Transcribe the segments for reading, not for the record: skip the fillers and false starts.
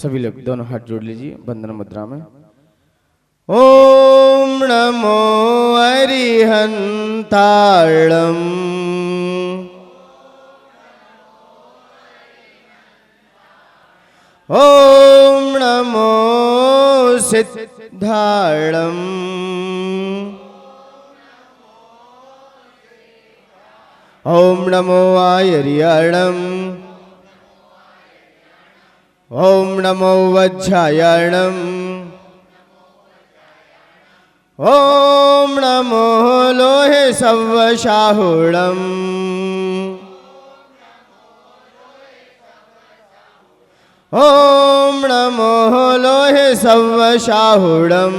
सभी लोग दोनों हाथ जोड़ लीजिए वंदना मुद्रा में। ओम नमो अरिहंताणम, ओम नमो सिद्धाणम, ओम नमो आयर्याणम, ओम नमो वज्रायणम, ओम नमो लोहे सव्वशाहुणम, ओम नमो लोहे सव्वशाहुणम।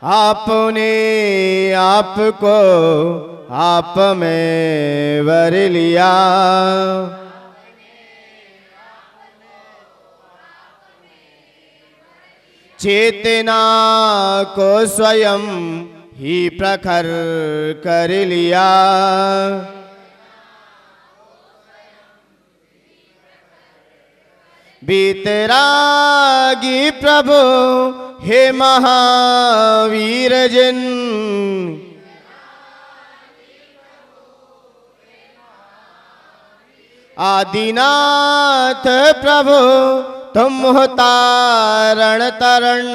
आपने आपको आप में वर लिया, चेतना को स्वयं ही प्रखर कर लिया, बीतरागी प्रभु हे महावीर जिन, आदिनाथ प्रभु तुम हो तारण तरण,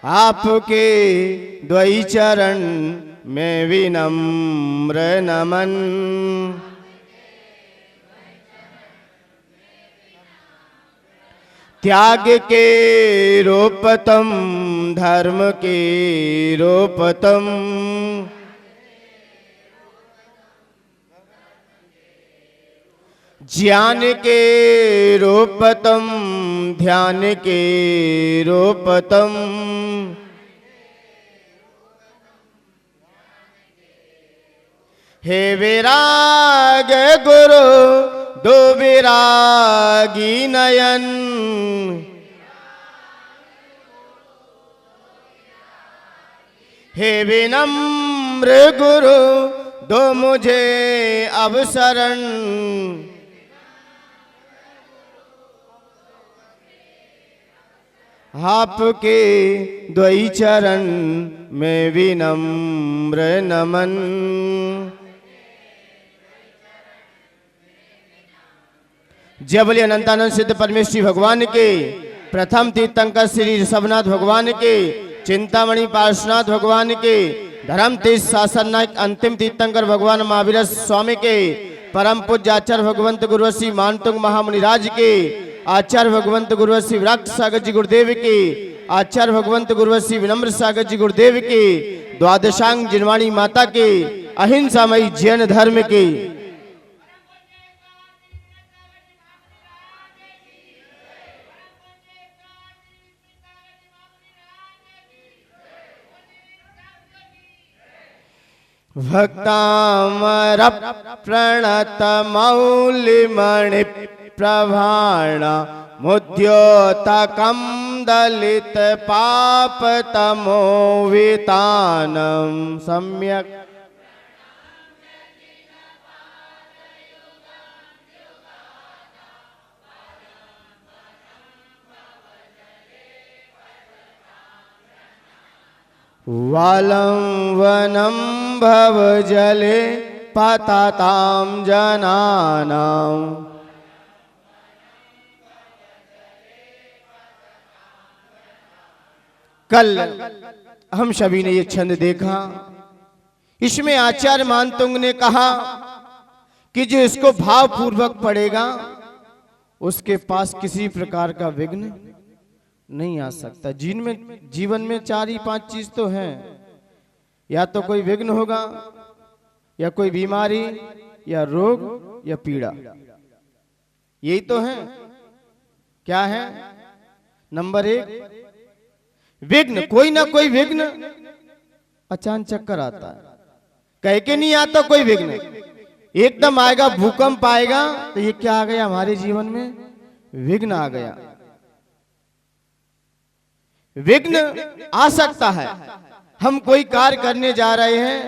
आपके द्वै चरण में विनम्र नमन, त्याग के रूप तुम धर्म के रूप तुम, ज्ञान के रूप तुम ध्यान के रूप तुम, हे विराग गुरु दो विरागी नयन, हे विनम्र गुरु दो मुझे अवसरण, आपके द्वै चरण में विनम्र नमन, जय बोलिए अनंतानंद सिद्ध परमेश्वरी भगवान के, प्रथम तीर्थंकर श्री ऋषभनाथ भगवान के, चिंतामणि पार्श्वनाथ भगवान के, धर्म तीर्थ शासन नायक अंतिम तीर्थंकर भगवान महावीर स्वामी के, परम पूज्य आचार्य भगवंत गुरु श्री मानतुंग महामुनिराज के, आचार्य भगवंत गुरु श्री विराट सागर जी गुरुदेव के, आचार्य भगवंत गुरु श्री विनम्र सागर जी गुरुदेव के, द्वादशांग जिनवाणी माता के, अहिंसामयी जैन धर्म के। भक्तामर प्रणत मौलिमणि प्रभाण मुद्योतकं दलित पाप तमोवितानं सम्यक, वालं वनं भवजले पततां जनानां, कल हम सभी ने ये छंद देखा, इसमें आचार्य मानतुंग ने कहा कि जो इसको भाव पूर्वक पढ़ेगा उसके पास किसी प्रकार का विघ्न नहीं आ सकता। जीवन में 4 ही 5 चीज तो हैं, या तो कोई विघ्न होगा, या कोई बीमारी, या रोग, या पीड़ा, यही तो है। क्या है? नंबर 1 विघ्न, कोई ना कोई विघ्न अचानक चक्कर आता है, कह के नहीं आता कोई विघ्न, एकदम आएगा, भूकंप आएगा तो ये क्या आ गया हमारे जीवन में? विघ्न आ गया। विघ्न आ सकता है, हम कोई कार्य करने जा रहे हैं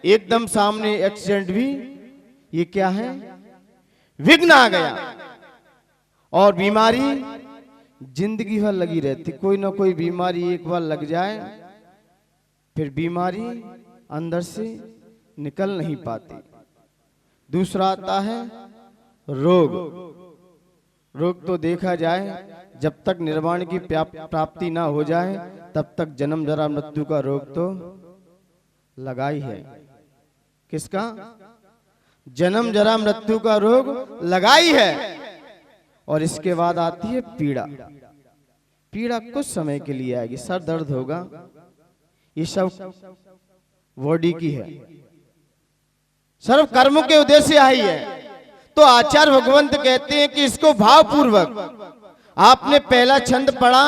एकदम सामने एक्सीडेंट भी, ये क्या है, विघ्न आ गया। और बीमारी जिंदगी भर लगी रहती, कोई ना कोई बीमारी एक बार लग जाए फिर बीमारी अंदर से निकल नहीं पाती। दूसरा आता है रोग। रोग तो देखा जाए जब तक निर्वाण की प्राप्ति ना हो जाए तब तक जन्म जरा मृत्यु का रोग तो लगा ही है। किसका? जन्म जरा मृत्यु का रोग लगा ही है। और इसके बाद आती है पीड़ा। पीड़ा कुछ समय के लिए आएगी, सर दर्द होगा, ये सब बॉडी की है, सर्व कर्मों के उद्देश्य से आई है। तो आचार्य भगवंत कहते हैं कि इसको भाव पूर्वक आपने पहला छंद पढ़ा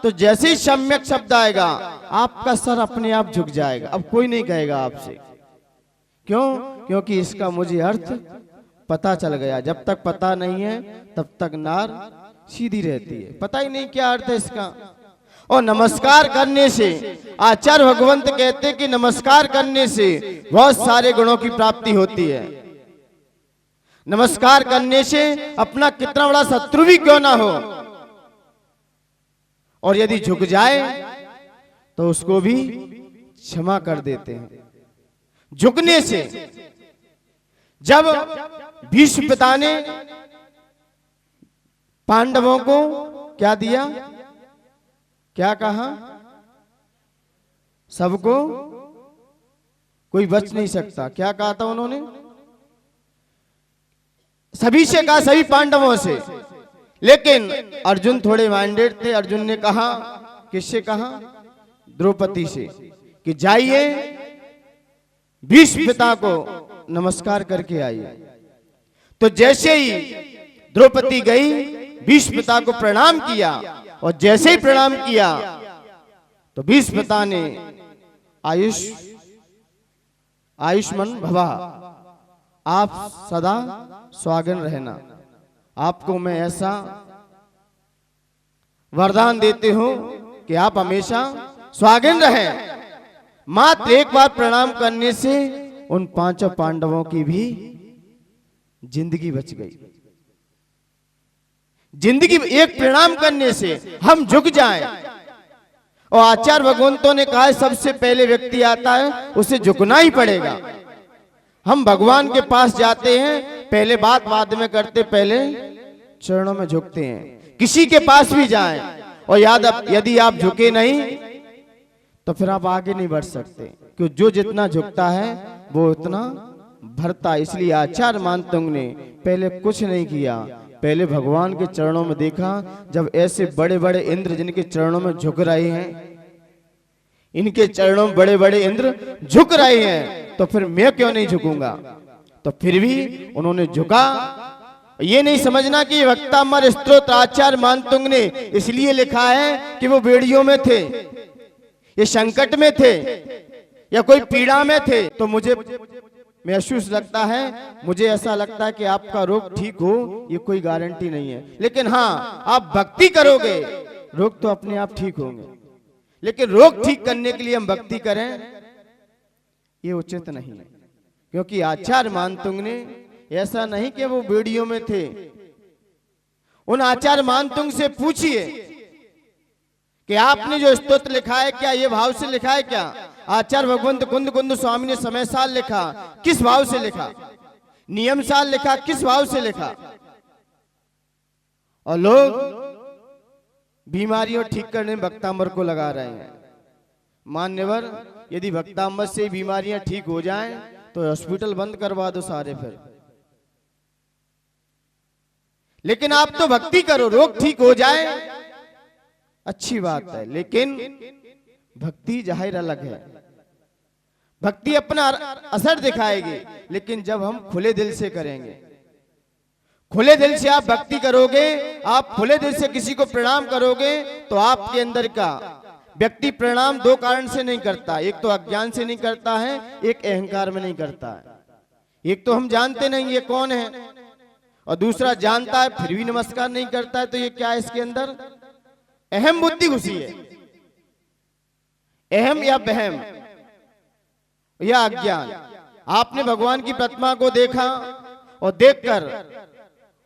तो जैसे ही सम्यक शब्द आएगा आपका सर अपने आप झुक जाएगा, अब कोई नहीं कहेगा आपसे। क्यों? क्योंकि इसका मुझे अर्थ पता चल गया। जब तक पता नहीं है तब तक नार सीधी रहती है, पता ही नहीं क्या अर्थ है इसका। और नमस्कार करने से आचार्य भगवंत कहते कि नमस्कार करने से बहुत सारे गुणों की प्राप्ति होती है। नमस्कार करने से अपना कितना बड़ा शत्रु भी क्यों ना हो, और यदि झुक जाए तो उसको भी क्षमा कर देते हैं। झुकने से जब भीष्म पिता ने पांडवों को क्या दिया, क्या कहा, सबको कोई बच नहीं सकता, क्या कहा था उन्होंने? सभी से कहा, सभी पांडवों से। लेकिन अर्जुन थोड़े माइंडेड थे। अर्जुन ने कहा, किससे कहा? द्रौपदी से, कि जाइए भीष्म पिता को नमस्कार करके आइए। तो जैसे ही द्रौपदी गई, भीष्म पिता को प्रणाम किया, और जैसे ही प्रणाम किया तो भीष्म पिता ने आयुष्मान भवा, आप सदा स्वागन रहना, आपको मैं ऐसा वरदान देते हूं कि आप हमेशा स्वागन रहें। मात्र एक बार प्रणाम करने से उन पांचों पांडवों की भी जिंदगी बच गई। जिंदगी, एक प्रणाम करने से हम झुक जाएं। और आचार्य भगवंतों ने कहा सबसे पहले व्यक्ति आता है उसे झुकना ही पड़ेगा। हम भगवान के पास जाते हैं, पहले बात बाद में करते, पहले चरणों में झुकते हैं। किसी के पास भी जाएं और यदि आप झुके नहीं तो फिर आप आगे नहीं बढ़ सकते, क्योंकि जो जितना झुकता है वो उतना भरता। इसलिए आचार्य मानतुंग ने पहले कुछ नहीं किया, पहले भगवान के चरणों में देखा। जब ऐसे बड़े बड़े इंद्र जिनके चरणों में झुक रहे हैं, इनके चरणों में बड़े बड़े इंद्र झुक रहे हैं, तो फिर मैं क्यों नहीं झुकूंगा? तो फिर भी उन्होंने झुका। ये नहीं समझना कि वक्तामर स्तोत्र आचार्य मानतुंग ने इसलिए लिखा है कि वो बेड़ियों में थे, ये संकट में थे, या कोई पीड़ा में थे। तो मुझे महसूस लगता है, मुझे ऐसा लगता है कि आपका रोग ठीक हो, ये कोई गारंटी नहीं है। लेकिन हाँ, आप भक्ति करोगे, रोग तो अपने आप ठीक होंगे। लेकिन रोग ठीक करने के लिए हम भक्ति करें, ये उचित नहीं है। क्योंकि आचार्य मानतुंग ने ऐसा नहीं कि वो वीडियो में थे। उन आचार्य मानतुंग से पूछिए कि आपने जो स्तोत्र लिखा है क्या ये भाव से लिखा है क्या? आचार्य भगवंत कुंद कुंद स्वामी ने समय साल लिखा, किस भाव से लिखा? नियम साल लिखा, किस भाव से लिखा? और लोग बीमारियों ठीक करने में भक्तांबर को लगा रहे हैं। मान्यवर, यदि भक्तांबर से बीमारियां ठीक हो जाएं तो हॉस्पिटल बंद करवा दो सारे फिर। लेकिन आप तो भक्ति करो, रोग ठीक हो जाए अच्छी बात है, लेकिन भक्ति जाहिर अलग है। भक्ति अपना असर दिखाएगी, लेकिन जब हम खुले दिल से करेंगे। खुले दिल से आप भक्ति करोगे, आप खुले दिल से किसी को प्रणाम करोगे, तो आपके अंदर का व्यक्ति प्रणाम दो कारण से नहीं करता। एक तो अज्ञान से नहीं करता है, एक अहंकार में नहीं करता है। एक तो हम जानते नहीं ये कौन है, और दूसरा जानता है फिर भी नमस्कार नहीं करता है। तो ये क्या है? इसके अंदर अहम बुद्धि घुसी है। अहम या बहम या अज्ञान। आपने भगवान की प्रतिमा को देखा और देखकर,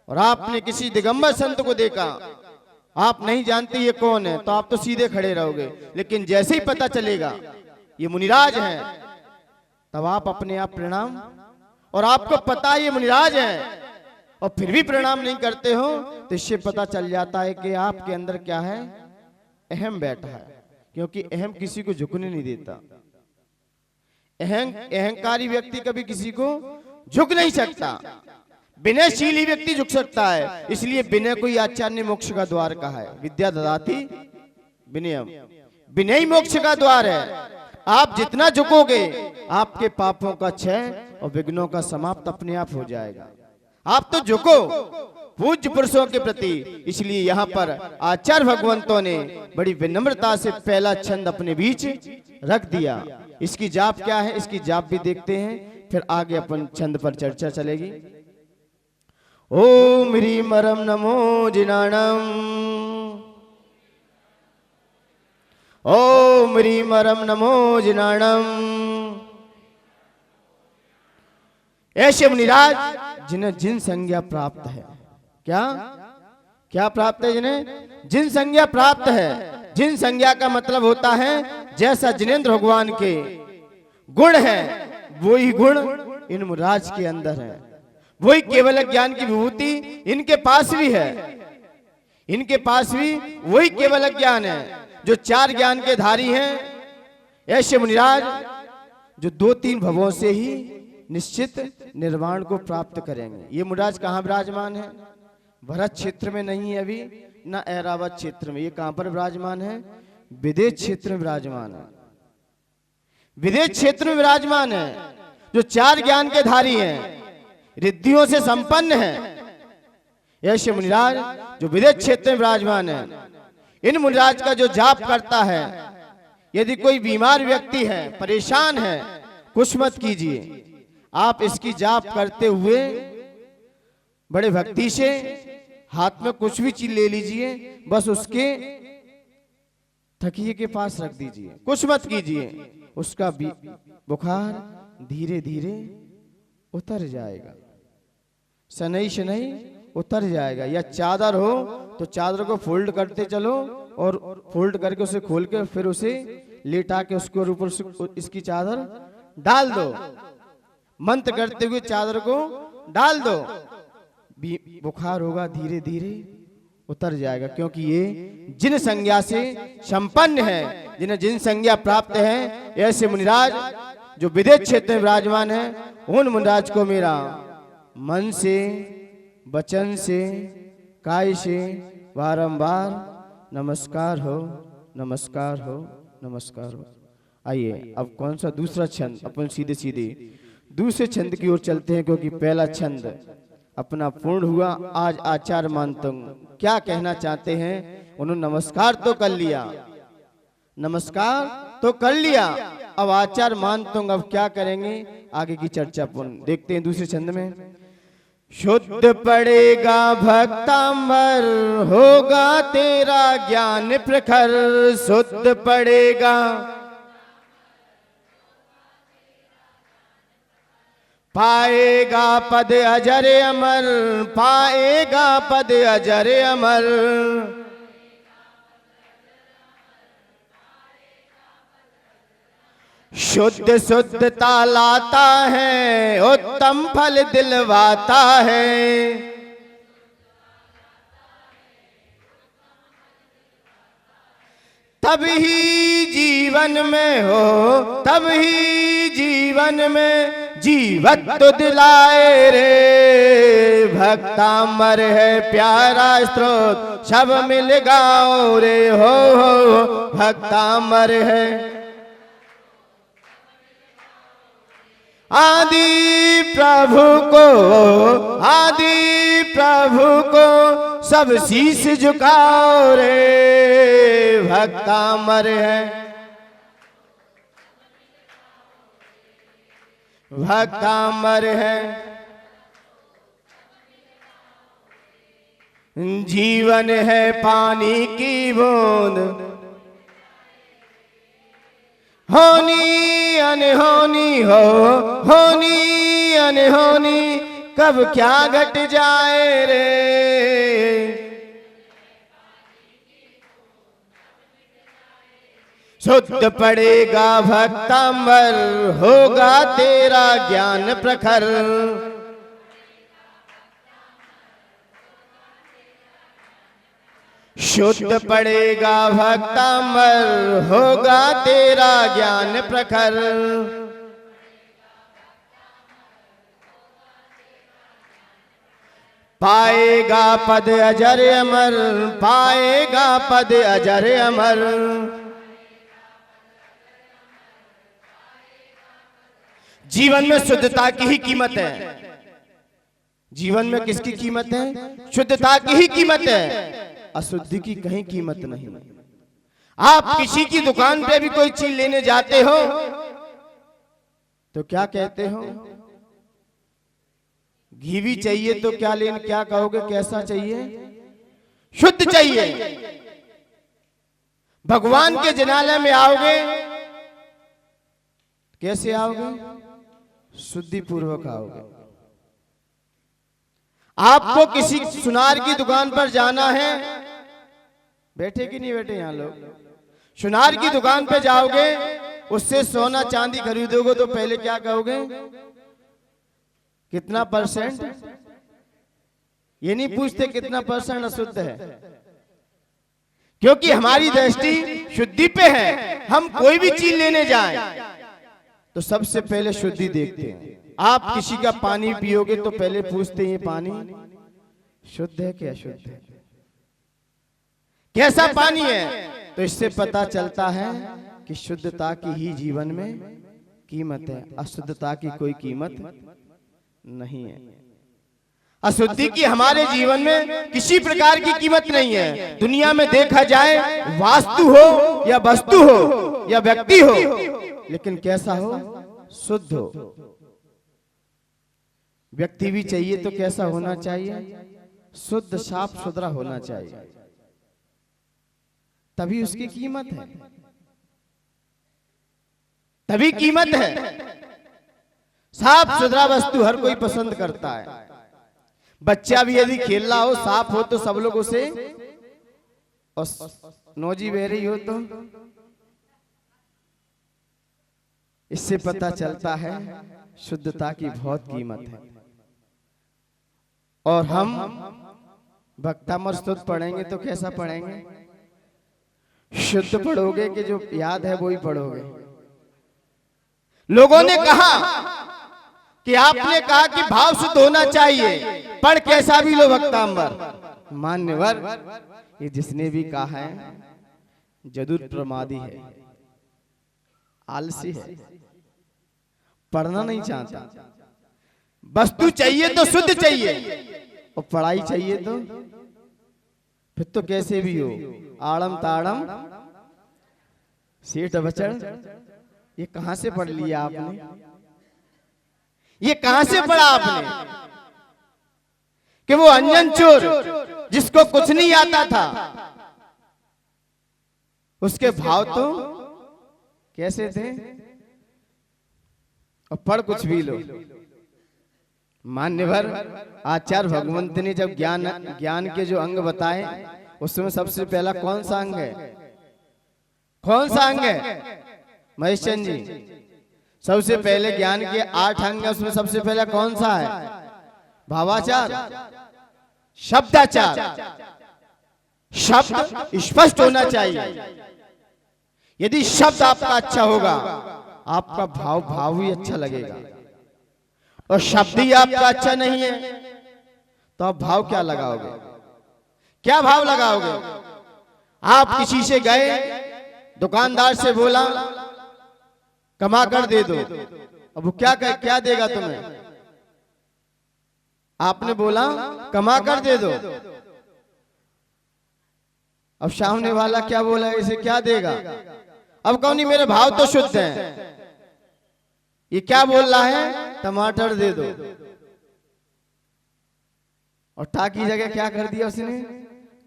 और आपने किसी दिगंबर संत को देखा, आप नहीं जानते ये कौन है, तो आप तो सीधे खड़े रहोगे। लेकिन जैसे ही पता चलेगा ये मुनिराज हैं, तब आप अपने आप प्रणाम, और आपको पता है ये मुनिराज हैं और फिर भी प्रणाम नहीं करते हो, तो इससे पता चल जाता है कि आपके अंदर क्या है, अहम बैठा है। क्योंकि अहम किसी को झुकने नहीं देता। अहंकारी व्यक्ति कभी किसी को झुक नहीं सकता। विनयशीली व्यक्ति झुक सकता है। इसलिए विनय को ही आचार्य ने मोक्ष का द्वार कहा है। विद्या ददाति विनयम, विनय ही मोक्ष का द्वार है। आप जितना झुकोगे आपके पापों का क्षय और विघ्नों का समाप्त अपने आप हो जाएगा। आप तो झुको पूज्य पुरुषों के प्रति। इसलिए यहाँ पर आचार्य भगवंतों ने बड़ी विनम्रता से पहला छंद अपने बीच रख दिया। इसकी जाप क्या है, इसकी जाप भी देखते हैं, फिर आगे अपन छंद पर चर्चा चलेगी। ओम ह्रीं रम नमो जिनाणम, ओम ह्रीं रम नमो जिनाणम। ऐसे मुनिराज जिन्हें जिन संज्ञा प्राप्त है, क्या क्या प्राप्त है, जिन्हें जिन संज्ञा प्राप्त है। जिन संज्ञा का मतलब होता है जैसा जिनेंद्र भगवान के गुण है, वही गुण इन मुनिराज के अंदर है। वही केवल ज्ञान की विभूति इनके पास भी है। इनके पास भी वही केवल ज्ञान है जो चार ज्ञान के धारी हैं। ऐसे मुनिराज जो 2-3 भवों से ही निश्चित निर्वाण को प्राप्त करेंगे। ये मुनिराज कहाँ विराजमान है? भरत क्षेत्र में नहीं है अभी, ना ऐरावत क्षेत्र में। ये कहां पर विराजमान है? विदेश क्षेत्र में विराजमान है। विदेश क्षेत्र में विराजमान है, जो 4 ज्ञान के धारी हैं, रिद्धियों से संपन्न है। ऐसे मुनिराज जो विदेश क्षेत्र में विराजमान है, इन मुनिराज का जो जाप करता है, यदि कोई बीमार व्यक्ति है, परेशान है, कुछ मत कीजिए। आप इसकी जाप करते हुए बड़े भक्ति से हाथ में कुछ भी चीज ले लीजिए, बस उसके तकिए के पास रख दीजिए, कुछ मत कीजिए। उसका बुखार धीरे धीरे उतर जाएगा, शनई शनई उतर जाएगा। या चादर हो तो चादर को फोल्ड करते चलो, और फोल्ड करके उसे खोल के फिर उसे लेटा के उसके ऊपर इसकी चादर डाल दो। मंत्र करते हुए चादर को डाल दो, बुखार होगा धीरे धीरे उतर जाएगा। क्योंकि ये जिन संज्ञा से संपन्न है, जिन्हें जिन संज्ञा प्राप्त है, ऐसे मुनिराज जो विदेश क्षेत्र में विराजमान है, उन मुनिराज को मेरा मन से, वचन से, काय से बारंबार नमस्कार हो, नमस्कार हो, नमस्कार हो। आइए अब कौन सा दूसरा छंद, अपन सीधे सीधे दूसरे छंद की ओर चलते हैं। क्योंकि पहला छंद अपना पूर्ण हुआ। आज आचार्य मानतुंग क्या कहना चाहते हैं? उन्होंने नमस्कार तो कर लिया, नमस्कार तो कर लिया, अब आचार्य मानतुंग अब क्या करेंगे, आगे की चर्चा अपन देखते हैं दूसरे छंद में। शुद्ध पड़ेगा भक्तांबर, होगा तेरा ज्ञान प्रखर। शुद्ध पड़ेगा, पाएगा पद अजर अमर, पाएगा पद अजर अमर। शुद्ध शुद्धता लाता है, उत्तम फल दिलवाता है। तब ही जीवन में हो, तब ही जीवन में जीवत्व दिलाए रे। भक्तांबर है प्यारा स्रोत, सब मिल गाओ रे। हो भक्तांबर है आदि प्रभु को, आदि प्रभु को सब शीश झुकाओ रे। भक्तांबर है, भक्तांबर है। जीवन है पानी की बूंद, होनी अनहोनी हो, होनी अनहोनी कब क्या घट जाए रे। शुद्ध पड़ेगा भक्तांबर, होगा तेरा ज्ञान प्रखर। शुद्ध पड़ेगा भक्तांबर, होगा तेरा ज्ञान प्रखर। पाएगा पद अजर अमर, पाएगा पद अजर अमर। जीवन में शुद्धता की ही कीमत है। जीवन में किसकी कीमत है? शुद्धता की ही कीमत है, अशुद्धि की कहीं कीमत नहीं। आप किसी की दुकान पे भी कोई चीज लेने जाते हो तो क्या कहते हो? घी भी चाहिए तो क्या लेने, क्या कहोगे? कैसा चाहिए? शुद्ध चाहिए। भगवान के जनालय में आओगे, कैसे आओगे? शुद्धि पूर्वक आओगे। आपको किसी सुनार की दुकान पर जाना है, बैठे कि नहीं बैठे यहां लोग? सुनार की दुकान पर जाओगे, उससे सोना चांदी खरीदोगे तो पहले क्या कहोगे? कितना परसेंट? ये नहीं पूछते कितना परसेंट अशुद्ध है, क्योंकि हमारी दृष्टि शुद्धि पे है। हम कोई भी चीज लेने जाएं तो सबसे पहले शुद्धि देखते हैं। आप किसी का पानी पियोगे तो पहले पूछते हैं ये पानी शुद्ध है कि अशुद्ध है, कैसा पानी है? तो इससे पता चलता है कि शुद्धता की ही जीवन में कीमत है, अशुद्धता की कोई कीमत नहीं है। अशुद्धि की हमारे जीवन में किसी प्रकार की कीमत नहीं है। दुनिया में देखा जाए, वास्तु हो या वस्तु हो या व्यक्ति हो, लेकिन कैसा हो? शुद्ध हो। व्यक्ति भी चाहिए तो कैसा होना चाहिए? शुद्ध, साफ सुथरा होना चाहिए, तभी उसकी कीमत है, तभी कीमत है। साफ सुथरा वस्तु हर कोई पसंद करता है। बच्चा भी यदि खेल रहा हो, साफ हो तो सब लोग उसे, और नौजी बह रही हो तो, इससे पता चलता है शुद्धता की बहुत कीमत है। और हम भक्तामर स्तुति पढ़ेंगे तो कैसा पढ़ेंगे? शुद्ध पढ़ोगे कि जो याद है वो ही पढ़ोगे? लोगों ने कहा कि आपने कहा कि भाव शुद्ध होना चाहिए, पढ़ कैसा भी लो भक्तांबर। मान्यवर, ये जिसने भी कहा है जरूर प्रमादी है, आलसी है, पढ़ना नहीं चाहता। वस्तु चाहिए तो शुद्ध चाहिए, और पढ़ाई चाहिए तो फिर तो कैसे भी हो, आड़म ताड़म सेठ बचड़। ये कहां से पढ़ लिया आपने? ये कहां से पढ़ा आपने कि वो अंजन चोर जिसको कुछ नहीं आता था, उसके भाव तो कैसे थे? और पढ़ कुछ भी लो। मान्यवर, आचार्य भगवंत ने जब ज्ञान के जो अंग बताए, उसमें सबसे पहला कौन सा अंग है? कौन सा अंग है महेश चंद जी? सबसे पहले ज्ञान के 8 अंग है, उसमें सबसे पहला कौन सा है? भावाचार, शब्दाचार। शब्द स्पष्ट होना चाहिए। यदि शब्द आपका अच्छा होगा, आपका भाव भी अच्छा लगेगा। और शब्द ही आपका अच्छा नहीं है तो आप भाव क्या लगाओगे? क्या भाव लगाओगे? आप किसी से गए, दुकानदार से बोला कमा कर दे दो, अब वो क्या देगा तुम्हें? आपने बोला कमा कर दे दो, अब सामने वाला क्या बोला, इसे क्या देगा? अब कौन? मेरे भाव तो शुद्ध हैं। ये क्या बोल रहा है? टमाटर दे दो। और टा की जगह क्या कर दिया उसने?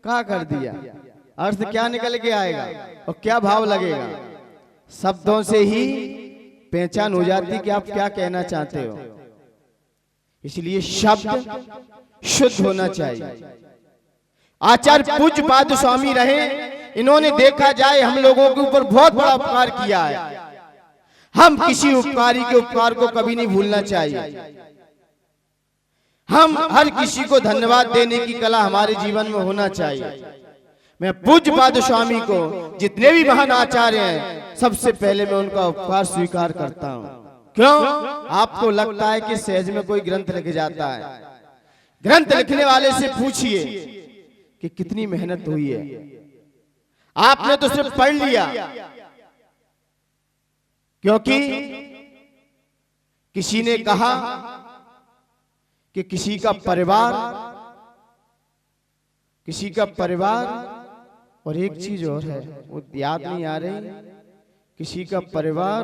का कर दिया। अर्थ क्या निकल के आएगा और क्या भाव लगेगा? शब्दों से ही पहचान हो जाती कि आप क्या कहना चाहते हो। इसलिए शब्द शुद्ध होना चाहिए। आचार्य पूज्य पाद स्वामी रहे, इन्होंने देखा जाए हम लोगों के ऊपर बहुत बड़ा उपकार किया है। हम किसी उपकारी के उपकार को कभी नहीं भूलना चाहिए। हम हर किसी को धन्यवाद देने की कला हमारे जीवन में होना चाहिए। मैं पूज्य पाद स्वामी को, जितने भी महान आचार्य हैं, सबसे पहले मैं उनका उपकार स्वीकार करता हूं। क्यों? आपको लगता है कि सहज में कोई ग्रंथ लिख जाता है। ग्रंथ लिखने वाले से पूछिए कि कितनी मेहनत हुई है। आपने तो सिर्फ पढ़ लिया, क्योंकि किसी ने कहा कि किसी का परिवार और एक चीज और है, वो याद नहीं आ रही। किसी का परिवार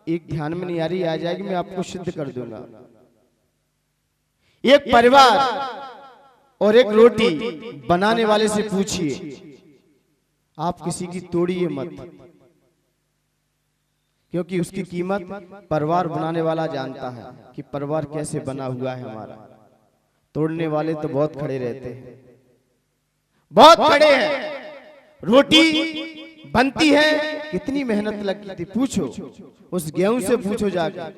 एक ध्यान में नहीं आ रही, आ जाएगी, मैं आपको सिद्ध कर दूंगा। एक परिवार और एक रोटी बनाने वाले से पूछिए, आप किसी की तोड़िए मत, क्योंकि उसकी कीमत परिवार बनाने वाला जानता है कि परिवार कैसे बना हुआ है हमारा। तोड़ने वाले तो बहुत खड़े रहते हैं, बहुत खड़े हैं। रोटी बनती है, कितनी मेहनत लगती थी, पूछो उस गेहूं से, पूछो जाकर।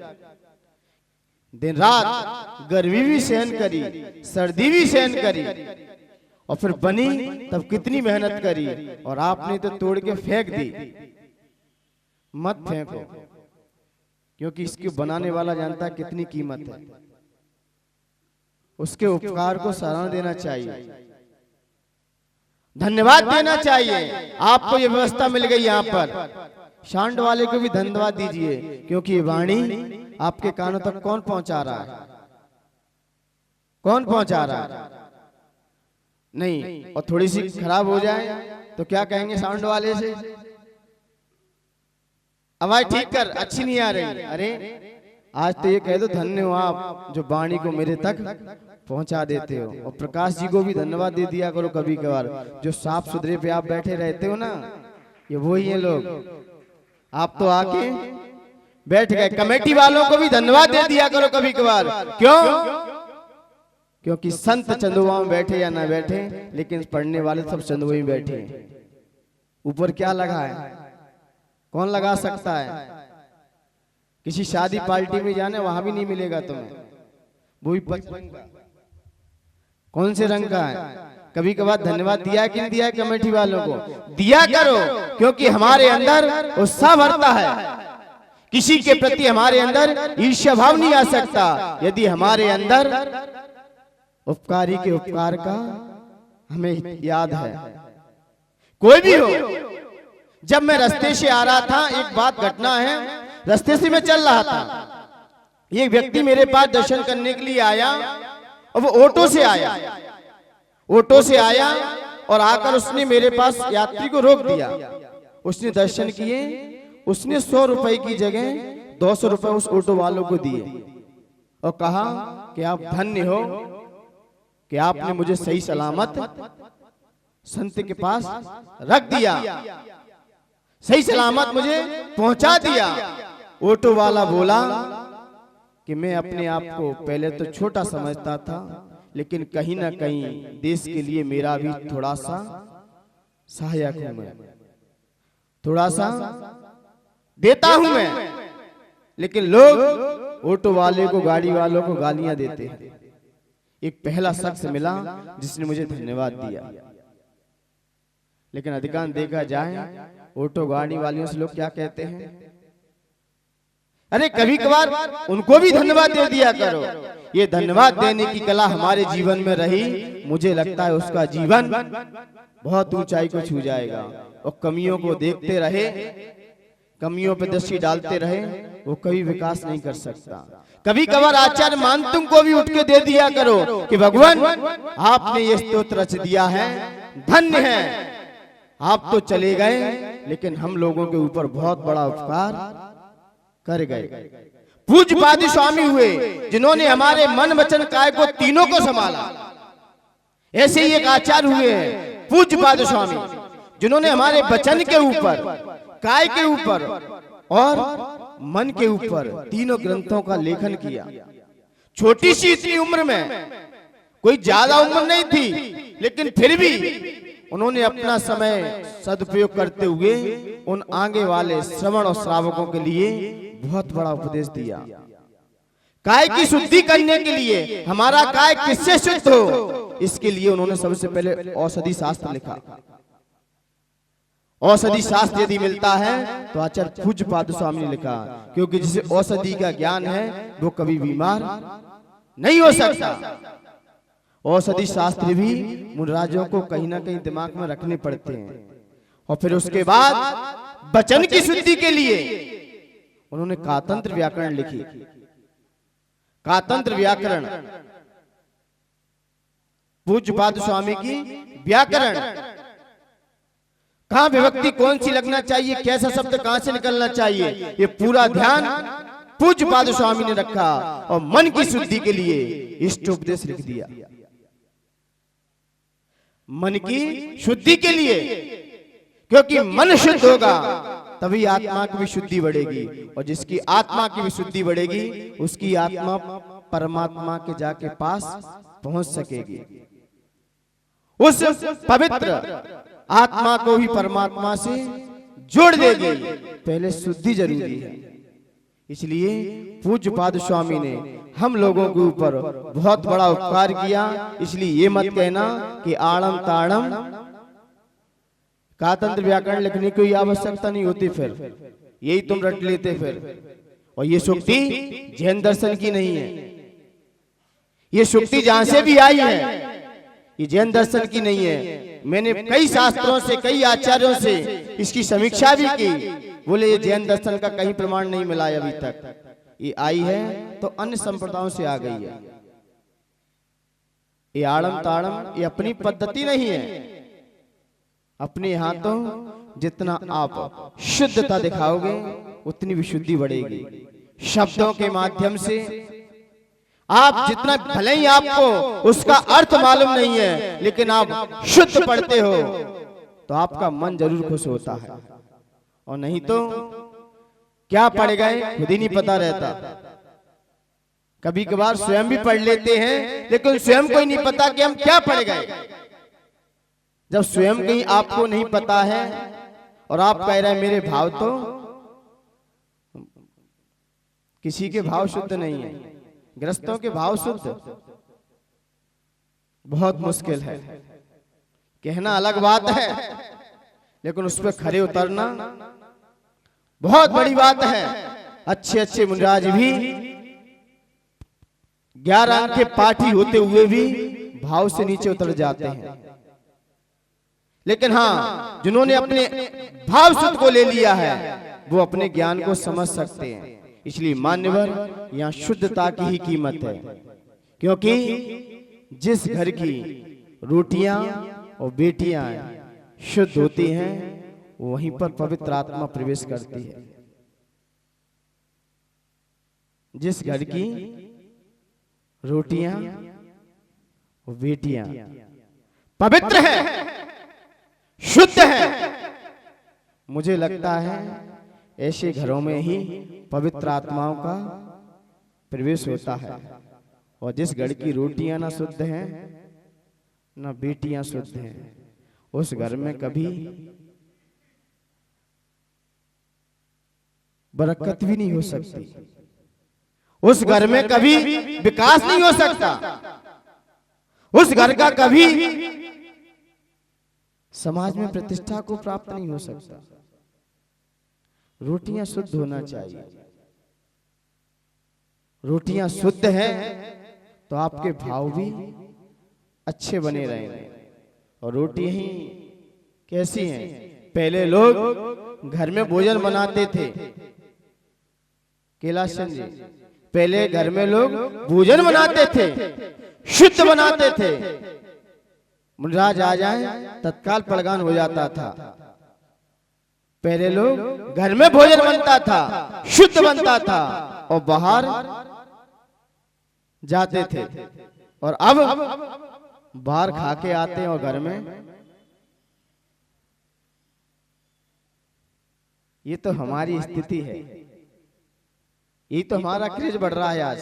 दिन रात गर्मी भी सहन करी, सर्दी भी सहन करी, और फिर बनी तब कितनी मेहनत करी। और आपने तो तोड़ के फेंक दी। मत फेंको, क्योंकि इसके बनाने वाला जानता है कितनी कीमत है। उसके उपकार को सराहना देना चाहिए, धन्यवाद देना चाहिए। आपको ये व्यवस्था मिल गई यहाँ पर, शांड वाले को भी धन्यवाद दीजिए, क्योंकि ये वाणी आपके कानों तक कौन पहुंचा रहा है? कौन पहुंचा रहा है? नहीं, और थोड़ी सी खराब हो जाए तो क्या कहेंगे साउंड वाले से? आवाज ठीक कर, अच्छी नहीं आ रही। अरे आज तो ये कह दो, धन्य हो आप जो वाणी को मेरे तक पहुंचा देते हो। और प्रकाश जी को भी धन्यवाद दे दिया करो कभी कभार, जो साफ सुथरे पे आप बैठे रहते हो ना, ये वही है लोग। आप तो आके बैठ गए। कमेटी वालों को भी धन्यवाद दे दिया करो कभी कभार। क्यों? क्योंकि संत चंदुआ में बैठे या ना बैठे, लेकिन पढ़ने वाले सब चंदुआ में बैठे हैं। ऊपर क्या लगा है? कौन लगा सकता है? किसी शादी पार्टी में जाने, वहां भी नहीं मिलेगा तुम्हें। वो भी कौन से रंग का है? कभी कभार धन्यवाद दिया कि नहीं दिया है कमेटी वालों को? दिया करो, क्योंकि हमारे अंदर उत्साह भरता है। किसी के प्रति हमारे अंदर ईर्ष्या भाव नहीं आ सकता यदि हमारे अंदर उपकारी के उपकार का हमें याद है। कोई भी हो, जब मैं रास्ते से आ रहा था, एक बात घटना है, रास्ते से मैं चल रहा था, एक व्यक्ति मेरे पास दर्शन करने के लिए आया, और वो ऑटो से आया और आकर उसने मेरे पास यात्री को रोक दिया। उसने दर्शन किए, उसने 100 रुपए की जगह 200 रुपए उस ऑटो वालों को दिए और कहा कि आप धन्य हो कि आपने मुझे सही सलामत संत के पास रख दिया, सही सलामत मुझे पहुंचा दिया। ऑटो वाला बोला कि मैं अपने आप को पहले तो छोटा समझता था, लेकिन कहीं ना कहीं देश के लिए मेरा भी थोड़ा सा सहायक हूं, मैं थोड़ा सा देता हूं मैं। लेकिन लोग ऑटो वाले को, गाड़ी वालों को गालियां देते हैं। एक पहला शख्स मिला जिसने मुझे धन्यवाद दिया, लेकिन अधिकांश देखा जाए ऑटो गाड़ी वालियों से लोग क्या कहते हैं? अरे कभी कभार उनको भी धन्यवाद दे दिया करो। ये धन्यवाद देने की कला हमारे जीवन में रही, मुझे लगता है उसका जीवन बहुत ऊंचाई को छू जाएगा। और कमियों को देखते रहे, कमियों पे दृष्टि डालते रहे, वो कभी विकास नहीं कर सकता। कभी कभार आचार्य मानतुंग को भी उठ के दे दिया करो कि भगवान आपने ये स्तोत्र रच दिया है, धन्य है। आप तो चले गए, लेकिन हम लोगों के ऊपर बहुत बड़ा उपकार कर गए। पूज्य पाद स्वामी हुए जिन्होंने हमारे मन वचन काय को तीनों को संभाला। ऐसे ही एक आचार्य हुए हैं पूज्य पाद स्वामी, जिन्होंने हमारे वचन के ऊपर, काय के ऊपर और मन के ऊपर तीनों ग्रंथों का लेखन किया। छोटी सी इतनी उम्र में, कोई ज्यादा उम्र नहीं थी, लेकिन फिर भी उन्होंने अपना समय सदुपयोग करते हुए उन आगे वाले श्रवण और श्रावकों के लिए बहुत बड़ा उपदेश दिया। काय की शुद्धि करने के लिए, हमारा काय किससे शुद्ध हो, इसके लिए उन्होंने सबसे पहले औषधि शास्त्र लिखा। औषधि शास्त्र यदि मिलता है तो आचार्य पूज्य पाद स्वामी ने लिखा, क्योंकि जिसे औषधि का ज्ञान है वो कभी बीमार नहीं हो सकता। औषधि शास्त्र भी मुनिराजों को कहीं ना कहीं दिमाग में रखने पड़ते हैं। और फिर उसके बाद वचन की शुद्धि के लिए उन्होंने कातंत्र व्याकरण लिखी। कातंत्र व्याकरण पूज्य पाद स्वामी की व्याकरण, कहां विभक्ति कौन सी लगना चाहिए, कैसा शब्द कहां से निकलना चाहिए, ये पूरा ध्यान पूज्य पाद स्वामी ने रखा। और मन की शुद्धि के लिए इष्टोपदेश लिख दिया। मन की शुद्धि के लिए, क्योंकि मन शुद्ध होगा तभी आत्मा की भी शुद्धि बढ़ेगी, और जिसकी आत्मा की भी शुद्धि बढ़ेगी उसकी आत्मा परमात्मा के जाके पास पहुंच सकेगी। उस पवित्र आत्मा को भी परमात्मा से जोड़ देगी। पहले शुद्धि जरूरी है। इसलिए पूज्य पाद स्वामी ने हम लोगों के ऊपर बहुत बड़ा उपकार किया। इसलिए ये मत कहना कि आड़म ताड़म कातंत्र व्याकरण लिखने की आवश्यकता नहीं होती, फिर यही तुम रट लेते फिर। और ये शुक्ति जैन दर्शन की नहीं है, ये शुक्ति जहां से भी आई है ये जैन दर्शन की नहीं है। मैंने कई शास्त्रों से, कई आचार्यों से इसकी समीक्षा भी की, बोले ये जैन दर्शन का कहीं प्रमाण नहीं मिला है अभी तक। ये आई है तो अन्य संप्रदायों से आ गई है। ये आड़म ताड़म ये अपनी पद्धति नहीं है। अपने यहाँ तो जितना आप शुद्धता दिखाओगे उतनी विशुद्धि बढ़ेगी। शब्दों के माध्यम से आप जितना, भले ही आपको उसका अर्थ मालूम नहीं है, लेकिन आप शुद्ध पढ़ते हो तो आपका मन जरूर खुश होता है। और नहीं तो क्या पढ़ गए खुद ही नहीं पता रहता। कभी कभार स्वयं भी पढ़ लेते हैं, लेकिन स्वयं को ही नहीं पता कि हम क्या पढ़ गए। जब स्वयं कहीं आपको नहीं पता है और आप कह रहे हैं मेरे भाव, तो किसी के भाव शुद्ध नहीं है। गृहस्थों के भाव शुद्ध बहुत मुश्किल है। कहना अलग बात है, लेकिन उस पर खरे उतरना बहुत बड़ी बात है। अच्छे अच्छे मुनिराज भी 11 अंक के पाठी होते हुए भी भाव से नीचे उतर जाते हैं। लेकिन हाँ, जिन्होंने अपने भाव शुद्ध को ले लिया है वो अपने ज्ञान को समझ सकते हैं। इसलिए मान्यवर, यहाँ शुद्धता की ही कीमत है, क्योंकि जिस घर की रोटियां और बेटियां शुद्ध होती हैं वहीं पर पवित्र आत्मा प्रवेश करती है। जिस घर की रोटियां और बेटियां पवित्र है, शुद्ध है, मुझे लगता है ऐसे घरों में ही पवित्र आत्माओं का प्रवेश होता है। और जिस घर की रोटियां ना शुद्ध हैं ना बेटियां शुद्ध हैं, उस घर में कभी बरकत भी नहीं हो सकती। उस घर में कभी विकास नहीं हो सकता। उस घर का कभी समाज में प्रतिष्ठा को प्राप्त नहीं हो सकता। रोटियां शुद्ध होना चाहिए। रोटियां शुद्ध हैं तो आपके भाव भी अच्छे बने रहेंगे। और रोटी ही कैसी हैं? पहले लोग घर में भोजन बनाते थे। कैलाश चंद जी, पहले घर में लोग भोजन बनाते थे, शुद्ध बनाते थे। मुनिराज आ जाए तत्काल पड़गान हो जाता था। पहले लोग घर में भोजन बनता था, शुद्ध बनता था, और बाहर जाते थे। और अब बाहर खा के आते हैं और घर में। ये तो हमारी स्थिति है। ये तो हमारा क्रेज बढ़ रहा है आज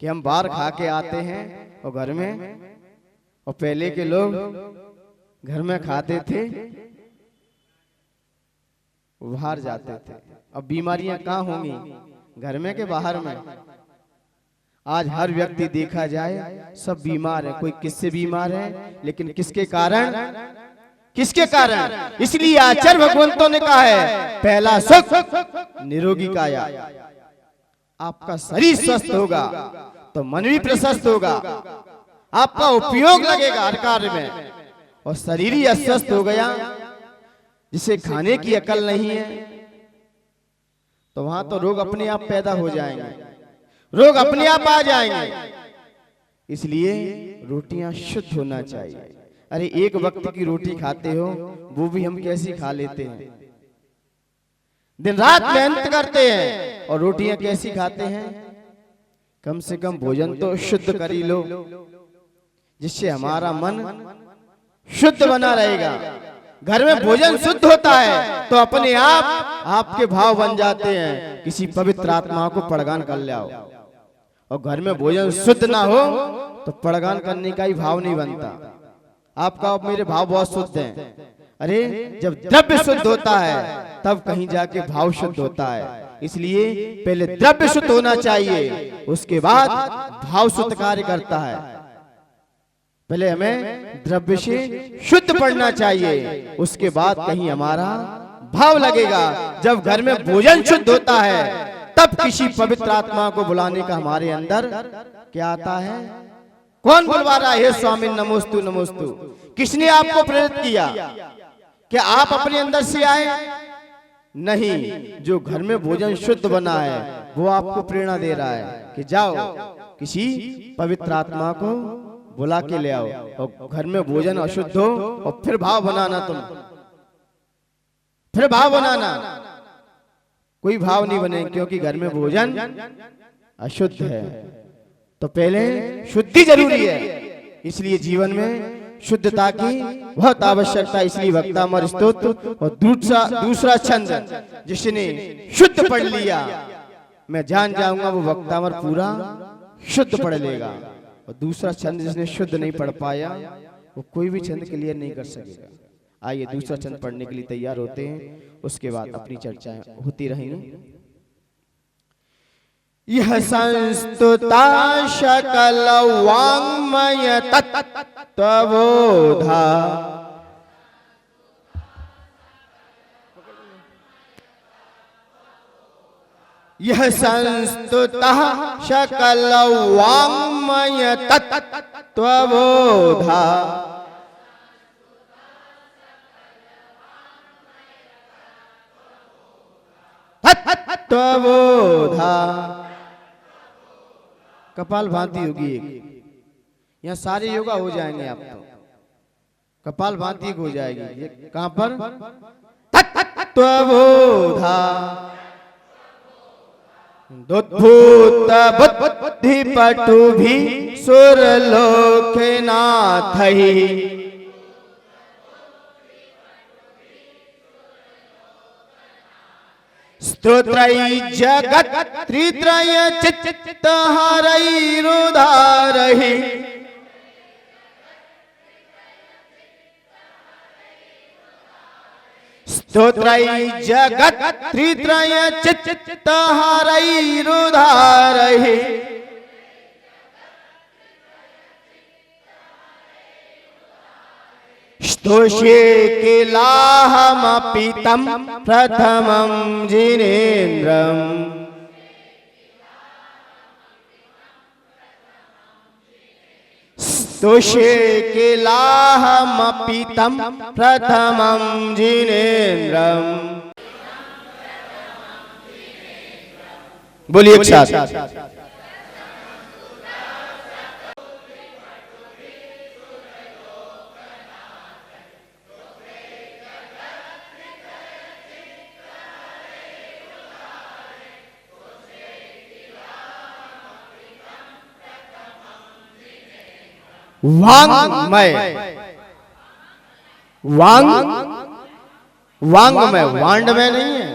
कि हम बाहर खा के आते हैं और घर में, और पहले के लोग घर में खाते थे, बाहर जाते थे। अब बीमारियां कहाँ होंगी, घर में के बाहर में। आज हर व्यक्ति देखा जाए सब बीमार है, कोई किससे बीमार है, लेकिन किसके कारण, किसके कारण? इसलिए आचार्य भगवंतों ने कहा है पहला सुख निरोगी काया। आपका शरीर स्वस्थ होगा तो मन भी प्रशस्त होगा, आपका उपयोग लगेगा हर कार्य में। और शरीर ही अस्वस्थ हो गया, जिसे खाने की अकल नहीं है, तो वहां तो रोग अपने आप पैदा हो जाएंगे, रोग अपने आप आ जाएंगे। इसलिए रोटियां शुद्ध होना चाहिए। अरे एक वक्त की रोटी खाते हो, वो भी हम कैसी खा लेते हैं, दिन रात मेहनत करते हैं और रोटियां कैसी खाते हैं। कम से कम भोजन तो शुद्ध कर ही लो, जिससे हमारा मन शुद्ध बना रहेगा। घर में भोजन शुद्ध होता है तो अपने आप आपके भाव बन जाते हैं, किसी पवित्र आत्मा को प्रदान कर लाओ। और घर में भोजन शुद्ध ना हो तो प्रदान करने का ही भाव नहीं बनता। आपका अब मेरे भाव बहुत शुद्ध हैं। अरे जब द्रव्य शुद्ध होता है तब कहीं जाके भाव शुद्ध होता है। इसलिए पहले द्रव्य शुद्ध होना चाहिए, उसके बाद भाव शुद्ध कार्य करता है। पहले हमें द्रव्य से शुद्ध पढ़ना चाहिए, उसके बाद कहीं हमारा भाव लगेगा। जब घर में भोजन शुद्ध होता है तब किसी पवित्र आत्मा को बुलाने का हमारे अंदर क्या आता है। कौन बुलवा रहा है? स्वामी नमोस्तु नमोस्तु। किसने आपको प्रेरित किया? क्या आप अपने अंदर से आए? नहीं, जो घर में भोजन शुद्ध बना है वो आपको प्रेरणा दे रहा है कि जाओ किसी पवित्र आत्मा को बुला के ले आओ। और घर में भोजन अशुद्ध हो और फिर भाव बनाना, तुम फिर भाव बनाना, कोई भाव नहीं बने, क्योंकि घर में भोजन अशुद्ध है। तो पहले शुद्धि जरूरी है। इसलिए जीवन में शुद्धता की बहुत आवश्यकता। इसलिए वक्तामर स्तोत्र और दूसरा छंद जिसने शुद्ध पढ़ लिया, मैं जान जाऊंगा वो वक्तामर पूरा शुद्ध पढ़ लेगा। और दूसरा छंद जिसने शुद्ध नहीं पढ़ पाया वो कोई भी छंद क्लियर नहीं कर सकेगा। आइए दूसरा छंद पढ़ने के लिए तैयार होते हैं, उसके बाद अपनी चर्चाएं होती रहेंगी। यह संस्तुता सकल वाङ्मय तत्त्वबोधा, यह संस्तुता सकल वाङ्मय तत्त्वबोधा, तत्त्वबोधा। कपाल भांति होगी एक, यहाँ सारे योगा हो जाएंगे। आप तो कपाल भांति हो जाएगी। ये कहां पर? तत्त्वबोधा दुद्भूत बुद्धि पटु भी सुरलोक नाथहि, स्तोत्रई जगत त्रित्रय चित्त हरैरुधारहि, स्तोत्रई जगत त्रित्रय चित्त हरैरुधारहि, स्तोषे किलाहमपि तं प्रथमं जिनेन्द्रम्, स्तोषे किलाहमपि तं प्रथमं जिनेन्द्रम्। बोलिए एक साथ। वाङ्मय, वांग में, वांड में नहीं है।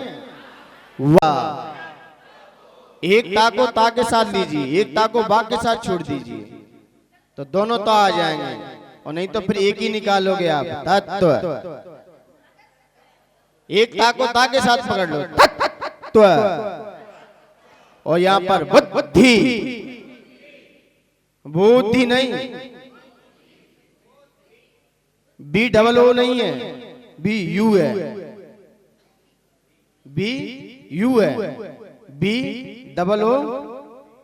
एक ता को ता के साथ लीजिए, एक ता को बा के साथ छोड़ दीजिए, तो दोनों ता आ जाएंगे, और नहीं तो फिर एक ही निकालोगे आप, तत्व। एक ता को ता के साथ पकड़ लो, तत्व। और यहां पर बुद्धि, बुद्धि नहीं, बी डबल ओ नहीं है, बी यू है, बी यू है, बी डबल ओ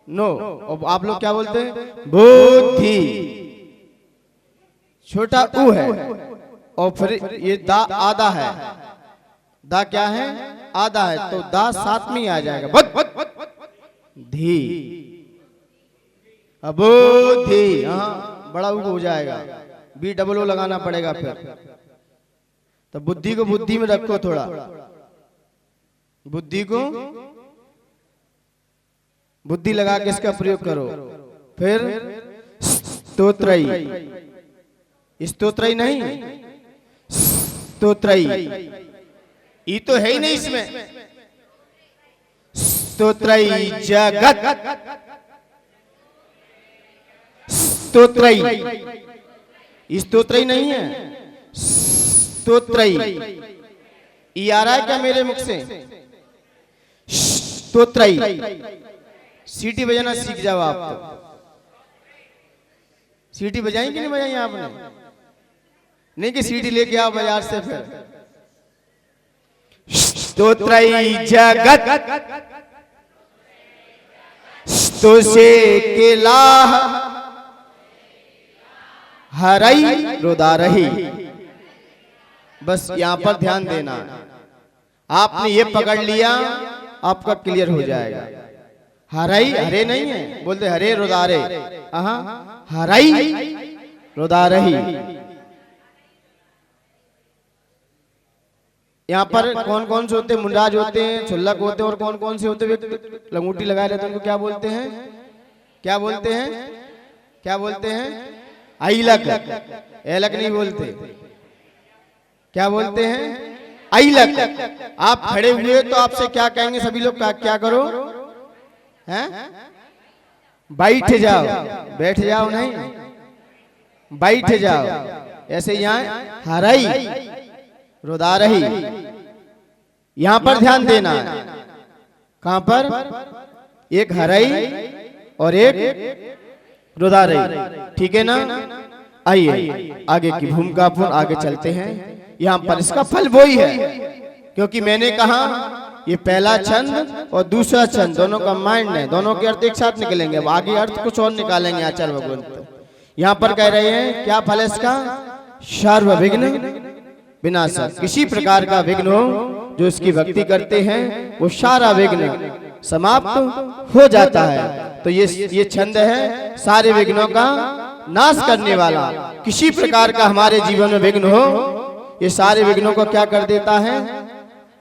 नो। और आप लोग क्या बोलते हैं? बुद्धि। छोटा उ है, और फिर ये दा आधा है, दा क्या है? आधा है, तो दा साथ में ही आ जाएगा, बुद्धि, बुद्धि। हाँ, बड़ा उ हो जाएगा, बी डबल ओ लगाना पड़ेगा फिर। तो बुद्धि को बुद्धि में रखो, थोड़ा बुद्धि को बुद्धि लगा के इसका प्रयोग करो। फिर स्तोत्रई, स्तोत्रई नहीं, स्तोत्रई, ई तो है ही नहीं इसमें। स्तोत्रई जगत, स्तोत्रई, स्तोत्रई नहीं है, स्तोत्रई। ई आ रहा है क्या मेरे मुख से? स्तोत्रई। सीटी बजाना सीख जाओ आप तो। सीटी बजाई कि नहीं बजाई आपने? नहीं कि सीटी लेके आओ बाजार से फिर। स्तोत्रई जगत, स्तो से केला हरई रुदारही। बस यहां पर ध्यान देना, आपने ये पकड़ लिया, आपका क्लियर हो जाएगा। हरई, हरे नहीं है, बोलते हरे रुदारे, हरई रुदारही। यहाँ पर कौन कौन से होते हैं? मुंडाज होते हैं, छुल्लक होते हैं, और कौन कौन से होते हैं? लंगूटी लगाए रहते हैं, उनको क्या बोलते हैं? क्या बोलते हैं? क्या बोलते हैं? ऐलक। ऐलक नहीं बोलते, क्या बोलते हैं? ऐलक। आप खड़े हुए तो आपसे क्या कहेंगे सभी लोग? क्या करो? हैं? बैठ जाओ, बैठ जाओ नहीं, बैठ जाओ। ऐसे यहाँ हरई रुदारही, यहां पर ध्यान देना है। कहां पर? एक हरई और एक रुदारही, ठीक है ना? आइए आगे की भूमिका पर आगे चलते हैं। यहां पर इसका फल वही है, क्योंकि मैंने कहा ये पहला छंद और दूसरा छंद दोनों का माइंड है, दोनों के अर्थ एक साथ निकलेंगे। अब आगे अर्थ कुछ और निकालेंगे आचार्य भगवंत। यहां पर कह रहे हैं क्या फल है इसका? सर्व विघ्न विनाशक। किसी प्रकार का विघ्न हो, जो इसकी भक्ति करते हैं वो सारा विघ्न समाप्त हो जाता है। तो ये छंद है सारे विघ्नों का नाश करने वाला। किसी प्रकार का हमारे जीवन में विघ्न हो, ये सारे विघ्नों को क्या कर देता है?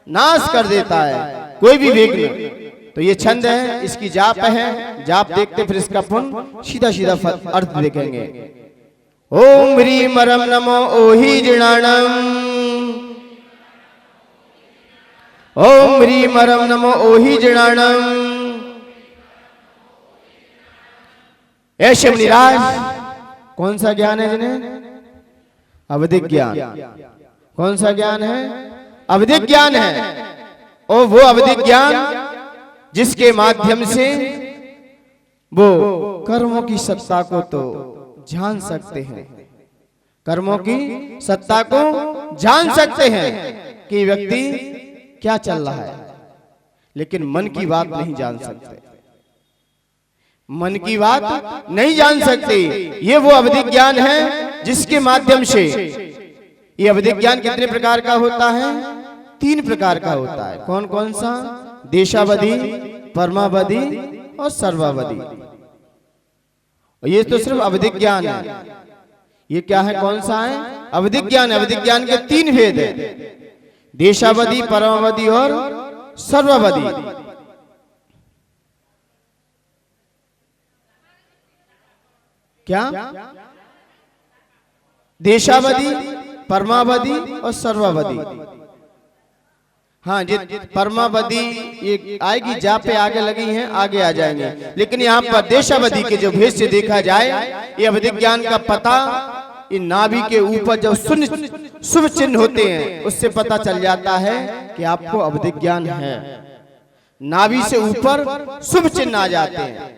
नाश कर देता है, कोई भी विघ्न। तो ये छंद है, इसकी जाप है, जाप देखते फिर इसका पुण्य सीधा सीधा अर्थ देखेंगे। ओम ह्रीम रम नमो ओहि जिणाणम, ओम ह्रीम रम नमो ओहि जिणाणम। ऐसे मुनिराज, कौन सा ज्ञान है जिन्हें? अवधिक ज्ञान। कौन सा ज्ञान है? अवधिक ज्ञान है। और वो अवधिक ज्ञान जिसके माध्यम से वो कर्मों की सत्ता को तो जान सकते हैं, कर्मों की सत्ता को जान सकते हैं कि व्यक्ति क्या चल रहा है, लेकिन मन की बात नहीं जान सकते, मन की बात नहीं जान सकते। ये वो अवधिक ज्ञान है जिसके माध्यम से, ये अवधिक ज्ञान कितने प्रकार का होता है? 3 प्रकार का होता है। कौन कौन सा? देशावधि, परमावधि और सर्वावधि। ये तो सिर्फ अवधिक ज्ञान है। ये क्या है? कौन सा है? अवधिक ज्ञान। अवधिक ज्ञान के 3 भेद है, देशावधि, परमावधि और सर्वावधि। क्या? देशावधि, परमावधि और सर्वावधि। हाँ जी, परमावधि ये आएगी, जा पे आगे लगी हैं, आगे आ जाएंगे। लेकिन यहाँ पर देशावधि के जो भेद से देखा जाए, ये अवधिक ज्ञान का पता इन नाभि के ऊपर जब शुभ चिन्ह होते हैं उससे पता चल जाता है कि आपको अवधिक ज्ञान है। नाभि से ऊपर शुभ चिन्ह आ जाते हैं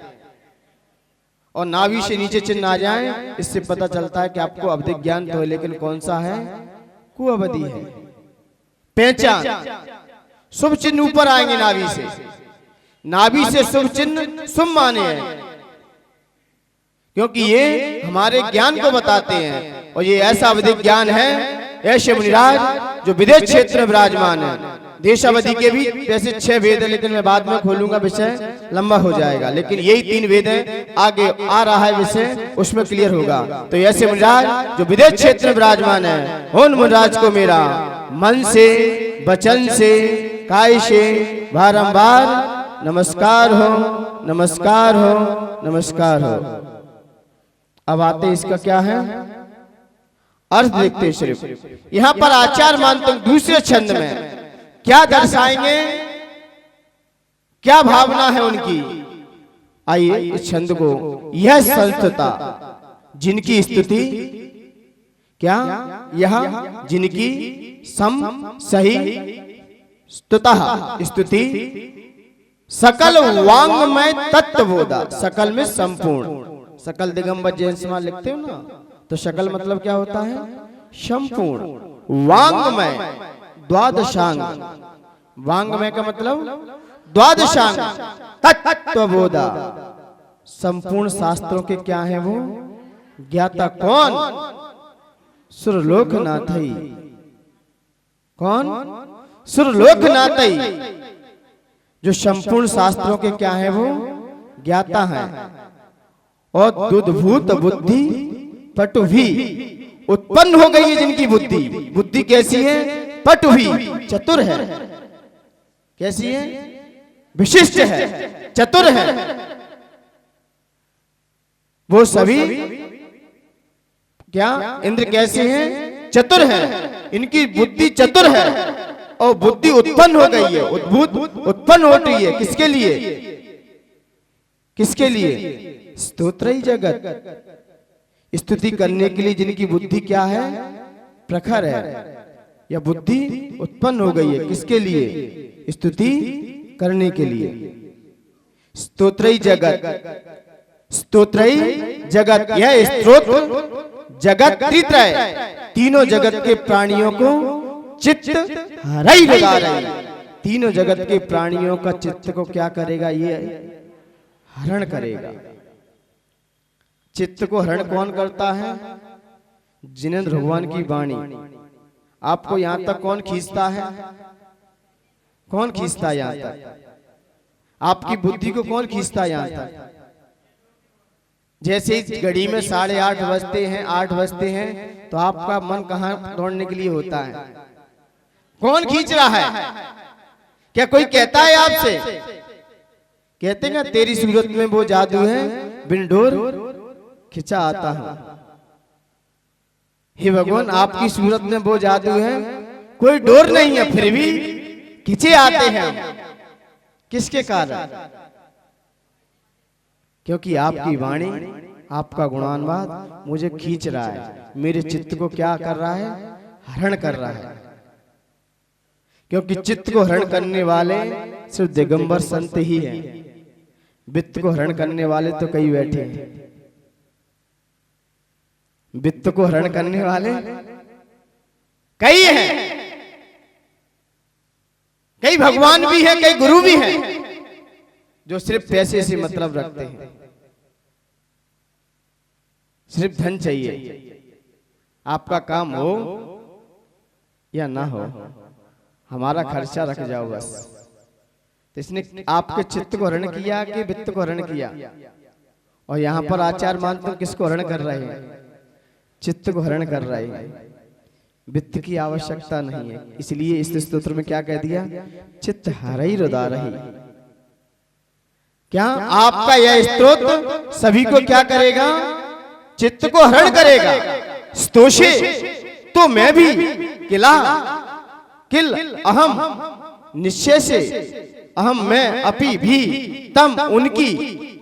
और नाभि से नीचे चिन्ह आ जाए, इससे पता चलता है कि आपको अवधिक ज्ञान तो है, लेकिन कौन सा है? कुअवधि है। पहचान, शुभ चिन्ह ऊपर आएंगे नाभि से, नाभि से शुभ चिन्ह शुभ माने हैं, क्योंकि ये हमारे ज्ञान को बताते हैं। और ये ऐसा अवधिक ज्ञान है, ऐसे मुनिराज जो विदेश क्षेत्र में विराजमान है। देशावधि के भी वैसे 6 वेद है, लेकिन मैं बाद में खोलूंगा, विषय लंबा हो जाएगा। लेकिन यही 3 वेद है, आगे आ रहा है विषय, उसमें क्लियर होगा। तो ऐसे मुनिराज जो विदेश क्षेत्र में विराजमान है, उन मुनिराज को मेरा मन से, वचन से, काय से बारंबार नमस्कार हो, नमस्कार हो, नमस्कार हो। अब आते इसका क्या है अर्थ देखते। सिर्फ यहाँ पर आचार्य मानते दूसरे छंद में क्या दर्शाएंगे, क्या भावना है उनकी। आइए इस छंद को, यह संस्थता जिनकी स्तुति, क्या यह जिनकी सम सही स्तुतः स्तुति, सकल वांगमय तत्वबोधा, सकल में संपूर्ण। सकल दिगंबर जैन समाज लिखते हो ना, तो सकल मतलब क्या होता है? संपूर्ण। वांगमय द्वादशांग, वांगमय का मतलब द्वादशांग, तत्वबोधा संपूर्ण शास्त्रों के क्या है वो ज्ञाता। कौन? सुरलोकनाथई। कौन? सुरलोकनाथई, जो संपूर्ण शास्त्रों के क्या है वो ज्ञाता है। और दुधभूत बुद्धि पटुभी उत्पन्न हो गई है जिनकी बुद्धि। बुद्धि कैसी है? पटुभी, चतुर है। कैसी है? विशिष्ट है, चतुर है। वो सभी क्या इंद्र कैसे हैं? चतुर है। इनकी बुद्धि चतुर है और बुद्धि उत्पन्न हो गई है, उद्भूत उत्पन्न हो रही है। किसके लिए? किसके लिए? स्तोत्रई जगत, स्तुति करने के लिए जिनकी बुद्धि क्या है? प्रखर है। यह बुद्धि उत्पन्न हो गई है किसके लिए? स्तुति करने के लिए। स्तोत्रई जगत, स्तोत्रई जगत, यह स्तोत्र जगत त्रित्रय, तीनों जगत के प्राणियों को चित्त हरई लगा रही। तीनों जगत के प्राणियों का चित्त को क्या करेगा? ये हरण करेगा। चित्त को हरण कौन करता है? जिनेंद्र भगवान की वाणी। आपको यहां तक कौन खींचता है? कौन खींचता है यहां तक? आपकी बुद्धि को कौन खींचता है यहां तक? जैसे इस घड़ी में 8:30 बजते हैं, 8 बजते हैं, तो आपका मन कहां दौड़ने के लिए होता है? कौन खींच रहा है? क्या कोई कहता है आपसे? कहते हैं तेरी सूरत में वो जादू है, बिन डोर खिंचा आता हूं। हे भगवान, आपकी सूरत में वो जादू है, कोई डोर नहीं है, फिर भी खिंचे आते हैं। किसके कारण? क्योंकि आपकी वाणी, आपका गुणानुवाद मुझे खींच रहा है, मेरे चित्त को क्या कर रहा है? हरण कर रहा है। क्योंकि चित्त को हरण करने वाले सिर्फ दिगंबर संत ही हैं। वित्त को हरण करने वाले तो कई बैठे हैं। वित्त को हरण करने वाले कई हैं, कई भगवान भी हैं, कई गुरु भी हैं, जो सिर्फ पैसे से मतलब रखते हैं। सिर्फ धन चाहिए, आपका काम हो या ना हो, हमारा खर्चा रख जाओ बस। तो इसने आपके चित्त को हरण किया कि वित्त को हरण किया? और यहाँ पर आचार्य मानते हैं किसको हरण कर रहे हैं? चित्त को हरण कर रहे हैं। वित्त की आवश्यकता नहीं है, इसलिए इस स्तोत्र में क्या कह दिया? चित्त हरई रुदा रही। क्या आपका यह स्तोत्र सभी को क्या करेगा? चित्त को हरण करेगा। स्तोषे तो मैं भी, किला किल अहम निश्चय से अहम मैं अपि भी तम उनकी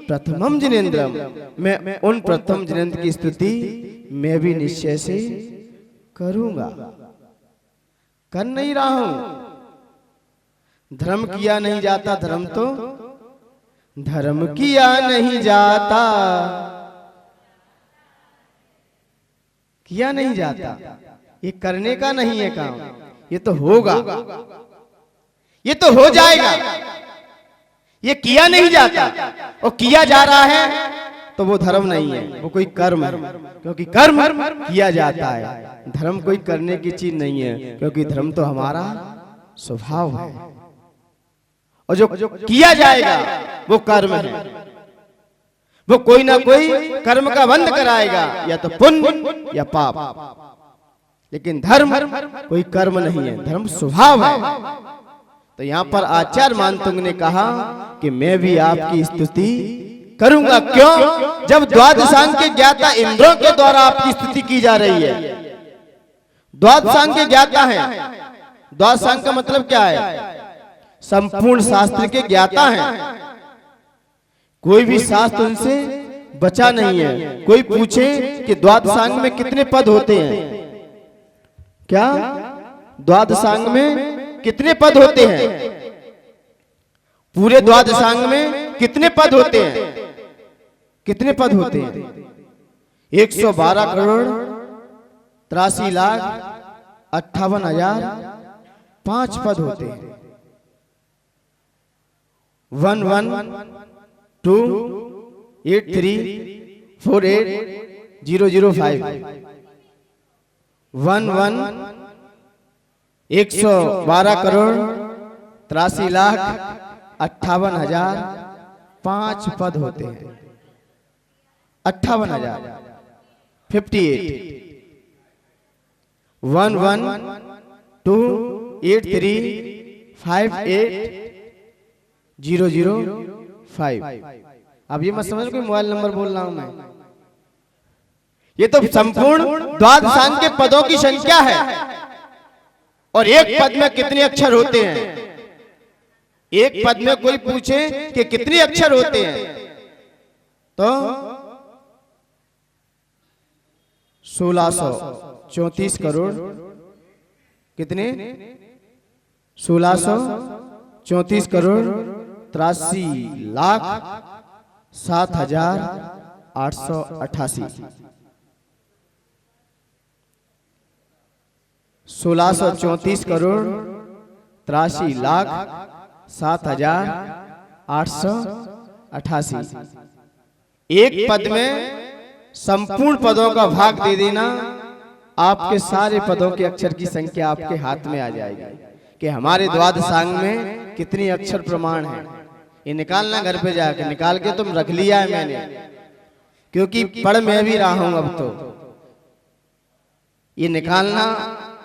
प्रथमम जिनेन्द्रम, मैं उन प्रथम जिनेन्द्र की स्तुति मैं भी निश्चय से करूंगा। कर नहीं रहा हूं, धर्म किया नहीं जाता, धर्म तो धर्म किया नहीं जाता, किया नहीं जाता, ये करने का नहीं है काम, ये तो होगा, ये तो हो जाएगा। ये किया नहीं जाता और किया जा रहा है तो वो धर्म नहीं है, वो कोई कर्म है, क्योंकि कर्म किया जाता है। धर्म कोई करने की चीज नहीं है, क्योंकि धर्म तो हमारा स्वभाव है, और जो किया जाएगा वो कर्म है। वो कोई ना कोई कर्म का बंध कराएगा, या तो पुण्य या पाप, लेकिन धर्म कोई कर्म नहीं है, धर्म स्वभाव है। तो यहाँ पर आचार्य मानतुंग ने कहा कि मैं भी आपकी स्तुति करूंगा। क्यों? जब द्वादशांग के ज्ञाता इंद्रों के द्वारा आपकी स्तुति की जा रही है। द्वादशांग के ज्ञाता है, द्वादशांग का मतलब क्या है? संपूर्ण शास्त्र के ज्ञाता हैं, कोई भी शास्त्र उनसे बचा नहीं है। कोई पूछे कि द्वादशांग में कितने पद होते हैं, क्या द्वादशांग में कितने पद होते हैं? पूरे द्वादशांग में कितने पद होते हैं? कितने पद होते हैं? 112 करोड़ 83 लाख 58,005 पद होते हैं। 1128348005 112 करोड़ 83 लाख 58,005 पद होते हैं। 58,000 58 1128358005। अब ये मत समझ कोई मोबाइल नंबर बोल रहा हूं मैं, ये तो संपूर्ण द्वादशांग के पदों की संख्या है। और एक पद में कितने अक्षर होते हैं? एक पद में कोई पूछे कि कितने अक्षर होते हैं, तो 1634 करोड़ कितने? 1634 करोड़ 83 लाख 7,888। 1634 करोड़ 83 लाख 7,888। एक पद में संपूर्ण पदों का भाग दे देना, आपके सारे पदों के अक्षर की संख्या आपके हाथ में आ जाएगी कि हमारे द्वादशांग में कितने अक्षर प्रमाण हैं। ये निकालना घर पे जाकर, निकाल के तुम रख लिया है मैंने, क्योंकि पढ़ मैं भी रहा हूं अब तो। ये निकालना,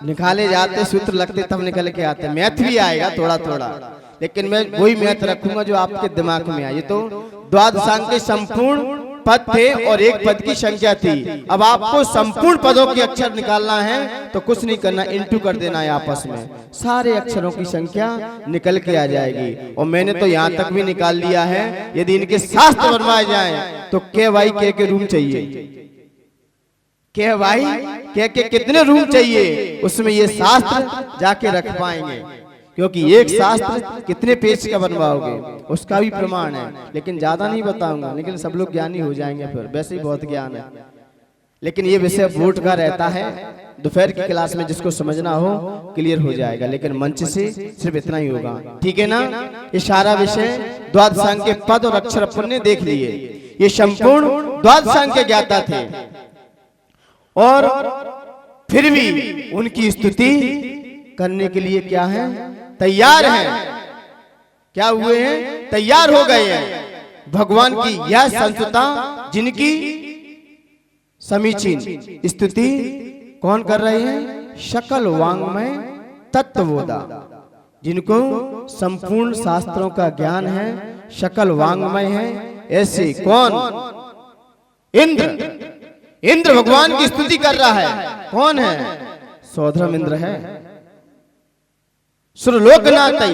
निकाले जाते सूत्र लगते तब निकल के आते। मैथ भी आएगा थोड़ा थोड़ा, लेकिन मैं वही मैथ रखूंगा जो आपके दिमाग में आए। ये तो द्वादशांग के संपूर्ण पद थे और एक पद की संख्या थी। अब आपको संपूर्ण पदों के अक्षर निकालना है तो कुछ नहीं करना, इंटू कर देना है आपस में, सारे अक्षरों की संख्या निकल के आ जाएगी। और मैंने तो यहाँ तक भी निकाल लिया है, यदि इनके शास्त्र बनवाए जाएं तो के के रूम चाहिए। के भाई के कितने रूम चाहिए, उसमें ये शास्त्र जाके रख पाएंगे, क्योंकि एक शास्त्र कितने पेज का बनवाओगे उसका भी प्रमाण है। लेकिन ज्यादा नहीं बताऊंगा, लेकिन सब लोग ज्ञानी हो जाएंगे, फिर वैसे ही बहुत ज्ञान है। लेकिन ये विषय बोर्ड का रहता है, दोपहर की क्लास में जिसको समझना हो क्लियर हो जाएगा, लेकिन मंच से सिर्फ इतना ही होगा, ठीक है ना। ये सारा विषय द्वादशांग के पद और अक्षर अपन ने देख लिए। ये संपूर्ण द्वादशांग के ज्ञाता थे और फिर भी उनकी स्तुति करने के लिए क्या है, तैयार हैं। क्या हुए हैं? तैयार हो गए हैं। भगवान की यह संतुता जिनकी समीचीन स्तुति कौन कर रहे हैं? सकल वांग्मय तत्वबोधा, जिनको संपूर्ण शास्त्रों का ज्ञान है, सकल वांग्मय है। ऐसे कौन? इंद्र। इंद्र भगवान की स्तुति कर रहा है। कौन है? सौधर्म इंद्र है। सुरलोकनाथई,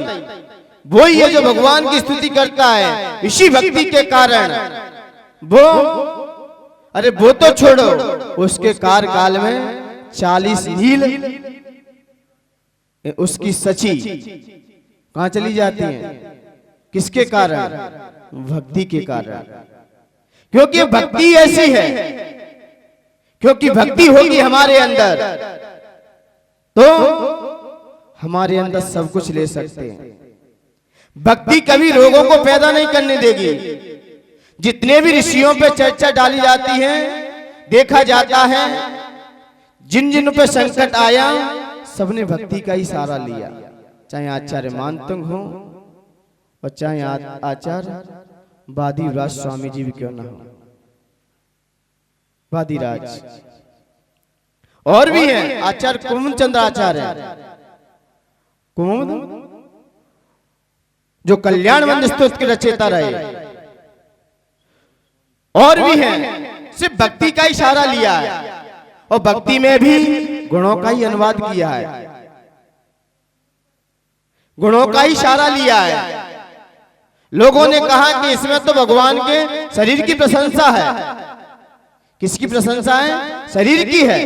वो ही है जो भगवान की स्तुति करता है इसी भक्ति के कारण। वो अरे वो तो छोड़ो, उसके कार्यकाल में 40 मील उसकी सची कहां चली जाती है? किसके कारण? भक्ति के कारण। क्योंकि भक्ति ऐसी है, क्योंकि भक्ति होगी हमारे अंदर तो हमारे अंदर सब कुछ ले सकते हैं। भक्ति कभी रोगों को पैदा नहीं करने देगी। जितने भी ऋषियों पे चर्चा डाली जाती है, देखा जाता है जिन जिन पे संकट आया सबने भक्ति का ही सहारा लिया, चाहे आचार्य मानतुंग हो और चाहे आचार्य वादीराज स्वामी जी भी क्यों ना हो। वादीराज और भी हैं, आचार्य कुमुद चंद्र आचार्य, कुमुद जो कल्याण वंद स्तोत्र के रचयिता रहे, और भी हैं, सिर्फ भक्ति का इशारा लिया है और भक्ति में भी गुणों का ही अनुवाद किया है, गुणों का ही इशारा लिया है। लोगों ने कहा कि इसमें तो भगवान के शरीर की प्रशंसा है। किसकी प्रशंसा है? शरीर की है।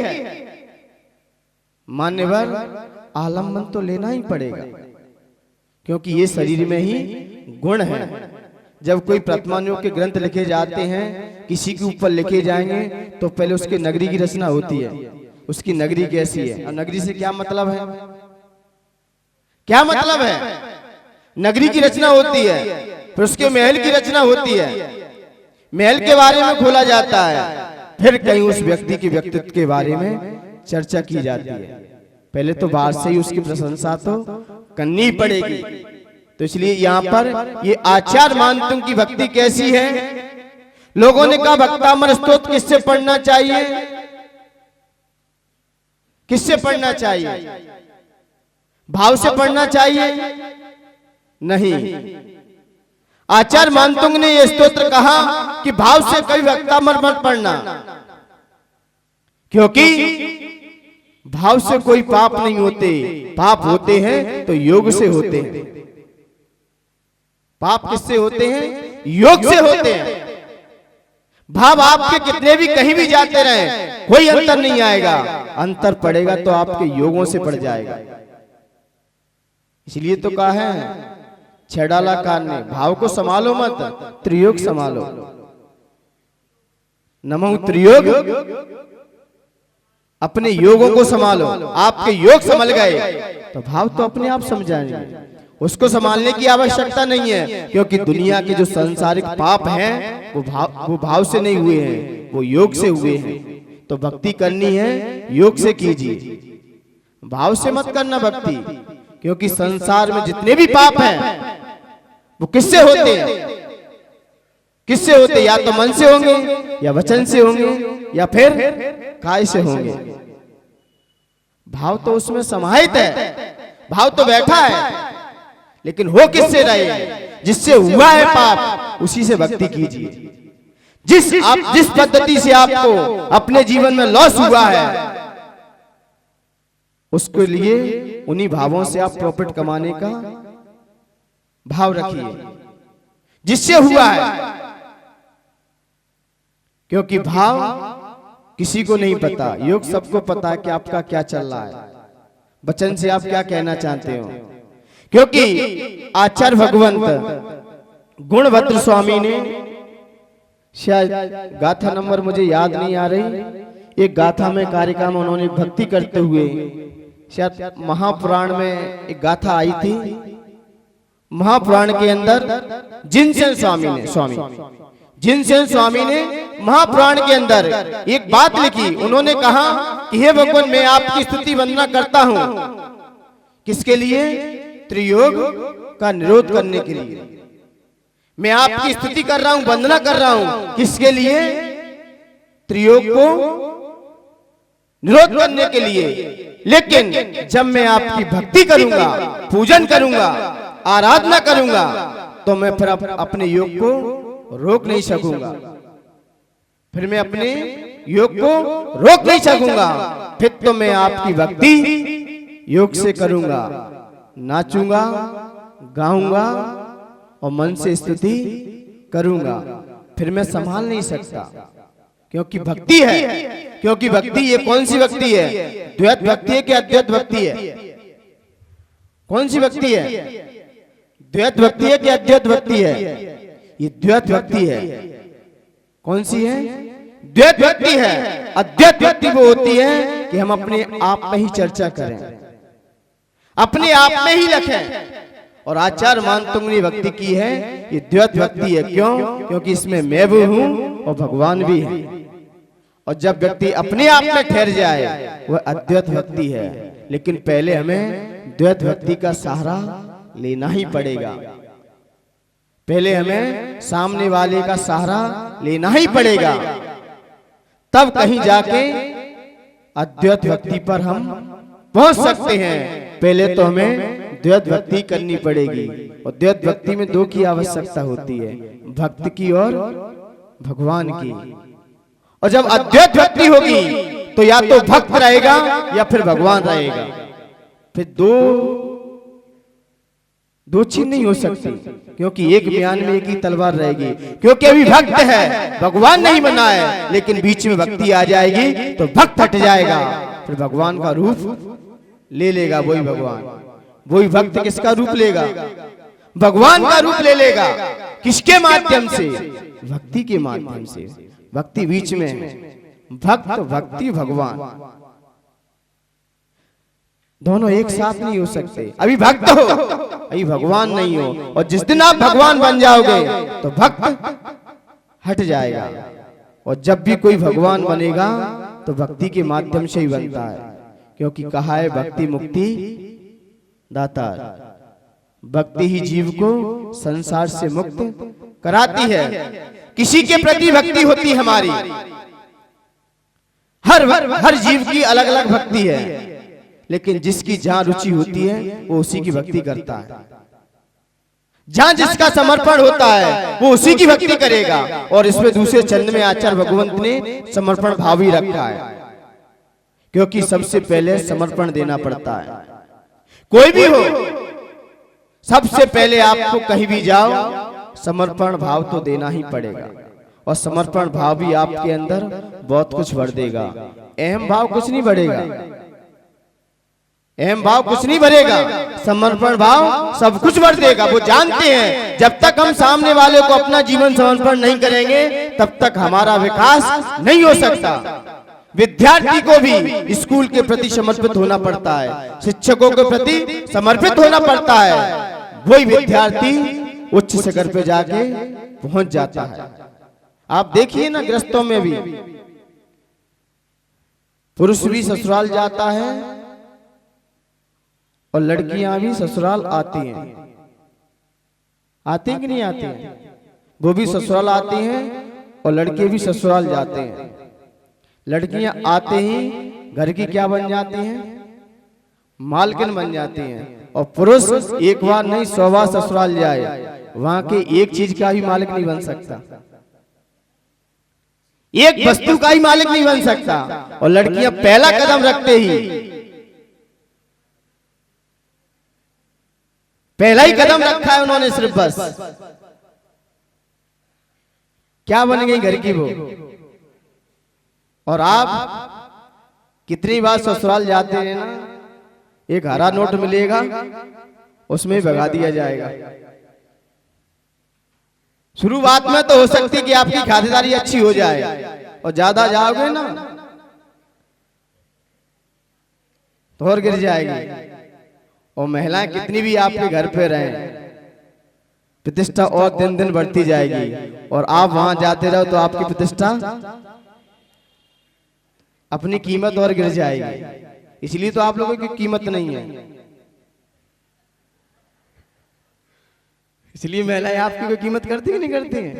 मान्यवर आलम्बन तो लेना ही पड़ेगा, क्योंकि ये शरीर में ही गुण है। जब कोई प्रतिमानियों के ग्रंथ लिखे जाते हैं, किसी के ऊपर लिखे जाएंगे तो पहले उसके नगरी की रचना होती है, उसकी नगरी कैसी है। और नगरी से क्या मतलब है? क्या मतलब है? नगरी की रचना होती है, फिर उसके महल की रचना होती है, महल के बारे में खोला जाता है, फिर कहीं उस व्यक्ति के व्यक्तित्व के बारे में चर्चा की जाती है। पहले तो बाहर से ही उसकी प्रशंसा तो करनी पड़ेगी। तो इसलिए यहाँ पर ये आचार्य मानतुंग की भक्ति कैसी है? लोगों ने कहा भक्तामर स्तोत्र किससे पढ़ना चाहिए? किससे पढ़ना चाहिए? भाव से पढ़ना चाहिए? नहीं। आचार्य मानतुंग ने यह स्तोत्र कहा कि भाव से कभी भक्तामर मत पढ़ना, क्योंकि भाव से कोई पाप नहीं होते। पाप होते हैं तो योग से होते हैं। पाप किससे होते हैं? योग से होते हैं। भाव आपके कितने भी कहीं भी जाते रहे, कोई अंतर नहीं आएगा। अंतर पड़ेगा तो आपके योगों से पड़ जाएगा। इसलिए तो कहा है छेड़ाला कान ने, भाव को संभालो मत, त्रियोग संभालो। नमो त्रियोग, अपने योगों को संभालो। आपके योग संभल गए तो भाव तो अपने आप समझाएंगे। उसको संभालने की आवश्यकता नहीं है, क्योंकि दुनिया के जो सांसारिक पाप हैं वो भाव से नहीं हुए हैं, वो योग से हुए हैं। तो भक्ति करनी है योग से कीजिए, भाव से मत करना भक्ति। क्योंकि संसार में जितने भी पाप हैं वो किससे होते हैं? किससे होते? या तो मन से होंगे, या वचन से होंगे, या फिर काय से होंगे। भाव तो उसमें समाहित है, भाव तो बैठा है, लेकिन हो किससे रहे? जिससे हुआ है पाप, उसी से भक्ति कीजिए। जिस पद्धति से आपको अपने जीवन में लॉस हुआ है, उसके लिए उन्हीं भावों से आप प्रॉफिट कमाने का भाव रखिए, जिससे हुआ है। क्योंकि भाव किसी को नहीं पता, योग सबको पता है कि आपका क्या चल रहा है, वचन से आप क्या कहना चाहते हो। क्योंकि आचार्य भगवंत गुणभद्र स्वामी ने, शायद गाथा नंबर मुझे याद नहीं आ रही, एक गाथा में कार्यक्रम उन्होंने भक्ति करते हुए, शायद महापुराण में एक गाथा आई थी। महापुराण के अंदर जिनसेन स्वामी ने महापुराण के अंदर एक बात लिखी। उन्होंने कहा कि हे भगवान, मैं आपकी स्तुति वंदना करता हूं। किसके लिए? त्रियोग का निरोध करने के लिए मैं आपकी स्तुति कर रहा हूं, वंदना कर रहा हूं। किसके लिए? त्रियोग को निरोध करने के लिए। लेकिन जब मैं आपकी भक्ति करूंगा, पूजन करूंगा, आराधना करूंगा, तो मैं फिर अपने योग को रोक नहीं सकूंगा। फिर मैं अपने योग को रोक नहीं सकूंगा। फिर तो मैं आपकी भक्ति योग से करूंगा, नाचूंगा, गाऊंगा और मन से स्तुति करूंगा, फिर मैं संभाल नहीं सकता, क्योंकि भक्ति है। क्योंकि भक्ति ये कौन सी भक्ति है? द्वैत भक्ति है कि अद्वैत भक्ति है? कौन सी भक्ति है? द्वैत भक्ति है कि अद्वैत भक्ति है? ये द्वैत भक्ति है। कौन सी है? द्वैत भक्ति है। अद्वैत भक्ति वो होती है कि हम अपने आप में ही चर्चा करें, अपने आप में ही रखें। और आचार्य मानतुंग ने भक्ति की है, ये द्वैत भक्ति है। क्यों? क्योंकि इसमें मैं भी हूं और भगवान भी है। और जब व्यक्ति अपने आप में ठहर जाए वह अद्वैत भक्ति है। लेकिन पहले हमें द्वैत भक्ति का सहारा लेना ही पड़ेगा। पहले हमें सामने वाले का सहारा लेना ही पड़ेगा, तब कहीं जाके अद्वैत भक्ति पर हम पहुंच सकते हैं। पहले तो हमें द्वैत भक्ति करनी पड़ेगी। और द्वैत भक्ति में दो की आवश्यकता होती है, भक्त की और भगवान की। और जब अद्वैत भक्ति होगी तो या तो भक्त रहेगा या फिर भगवान रहेगा। फिर दो चीज नहीं हो सकती, क्योंकि एक म्यान में एक ही तलवार रहेगी। क्योंकि अभी भक्त है, भगवान नहीं बना है, लेकिन बीच में भक्ति आ जाएगी तो भक्त हट जाएगा, फिर भगवान का रूप ले लेगा वही भगवान। वही भक्त किसका रूप लेगा? भगवान का रूप ले लेगा। किसके माध्यम से? भक्ति के माध्यम से। भक्ति बीच में है, भक्त भक्ति भगवान दोनों एक साथ नहीं हो सकते। अभी भक्त हो, अभी भगवान नहीं हो। और जिस दिन आप भगवान बन जाओगे तो भक्त हट जाएगा। और जब भी कोई भगवान बनेगा तो भक्ति के माध्यम से ही बनता है। क्योंकि कहा है भक्ति मुक्ति दाता, भक्ति ही जीव को संसार से मुक्त कराती है। किसी के प्रति भक्ति होती हमारी, हर जीव की अलग अलग भक्ति है, लेकिन जिसकी जहां रुचि होती है वो उसी की भक्ति करता है। जहां जिसका समर्पण होता है वो उसी की भक्ति करेगा। और इसमें दूसरे चंद में आचार्य भगवंत ने समर्पण भाव ही रखा है, क्योंकि सबसे पहले समर्पण देना पड़ता है। कोई भी हो, सबसे पहले आपको कहीं भी जाओ समर्पण भाव तो देना ही पड़ेगा। और समर्पण भाव भी आपके अंदर बहुत कुछ भर देगा। अहम भाव कुछ नहीं बढ़ेगा, अहम भाव कुछ नहीं भरेगा, समर्पण भाव सब कुछ भर देगा। वो जानते हैं जब तक हम सामने वाले को अपना जीवन समर्पण नहीं करेंगे तब तक हमारा विकास नहीं हो सकता। विद्यार्थी को भी स्कूल के प्रति समर्पित होना पड़ता है, शिक्षकों के प्रति समर्पित होना पड़ता है। वही विद्यार्थी उच्च शिखर पे जाके पहुंच जाता है। आप देखिए ना, गृहस्थों में भी पुरुष भी ससुराल जाता है और लड़कियां भी ससुराल आती हैं। आती कि नहीं आती हैं? वो भी ससुराल आती हैं और लड़के भी ससुराल जाते हैं। लड़कियां आते ही घर की क्या बन जाती हैं? मालकिन बन जाती हैं। और पुरुष एक बार नहीं 100 बार ससुराल जाए, वहां के एक चीज का भी मालिक नहीं बन सकता, एक वस्तु का ही मालिक नहीं बन सकता। और लड़कियां पहला कदम रखते ही, पहला ही कदम रखा है उन्होंने सिर्फ, बस क्या बन गई? घर की वो। और आप कितनी बार ससुराल जाते हैं ना, एक हरा नोट मिलेगा उसमें ही भगा दिया जाएगा। शुरुआत में तो हो सकती है कि आपकी खातिरदारी अच्छी हो जाए, और ज्यादा जाओगे ना तो और गिर जाएगी। और महिलाएं कितनी भी आपके घर पे रहें, प्रतिष्ठा और दिन दिन बढ़ती जाएगी। और आप वहां जाते रहो तो आपकी प्रतिष्ठा, अपनी कीमत और गिर जाएगी। इसलिए तो आप लोगों की कीमत नहीं है। इसलिए महिलाएं आपकी कोई कीमत करती कि नहीं करती हैं?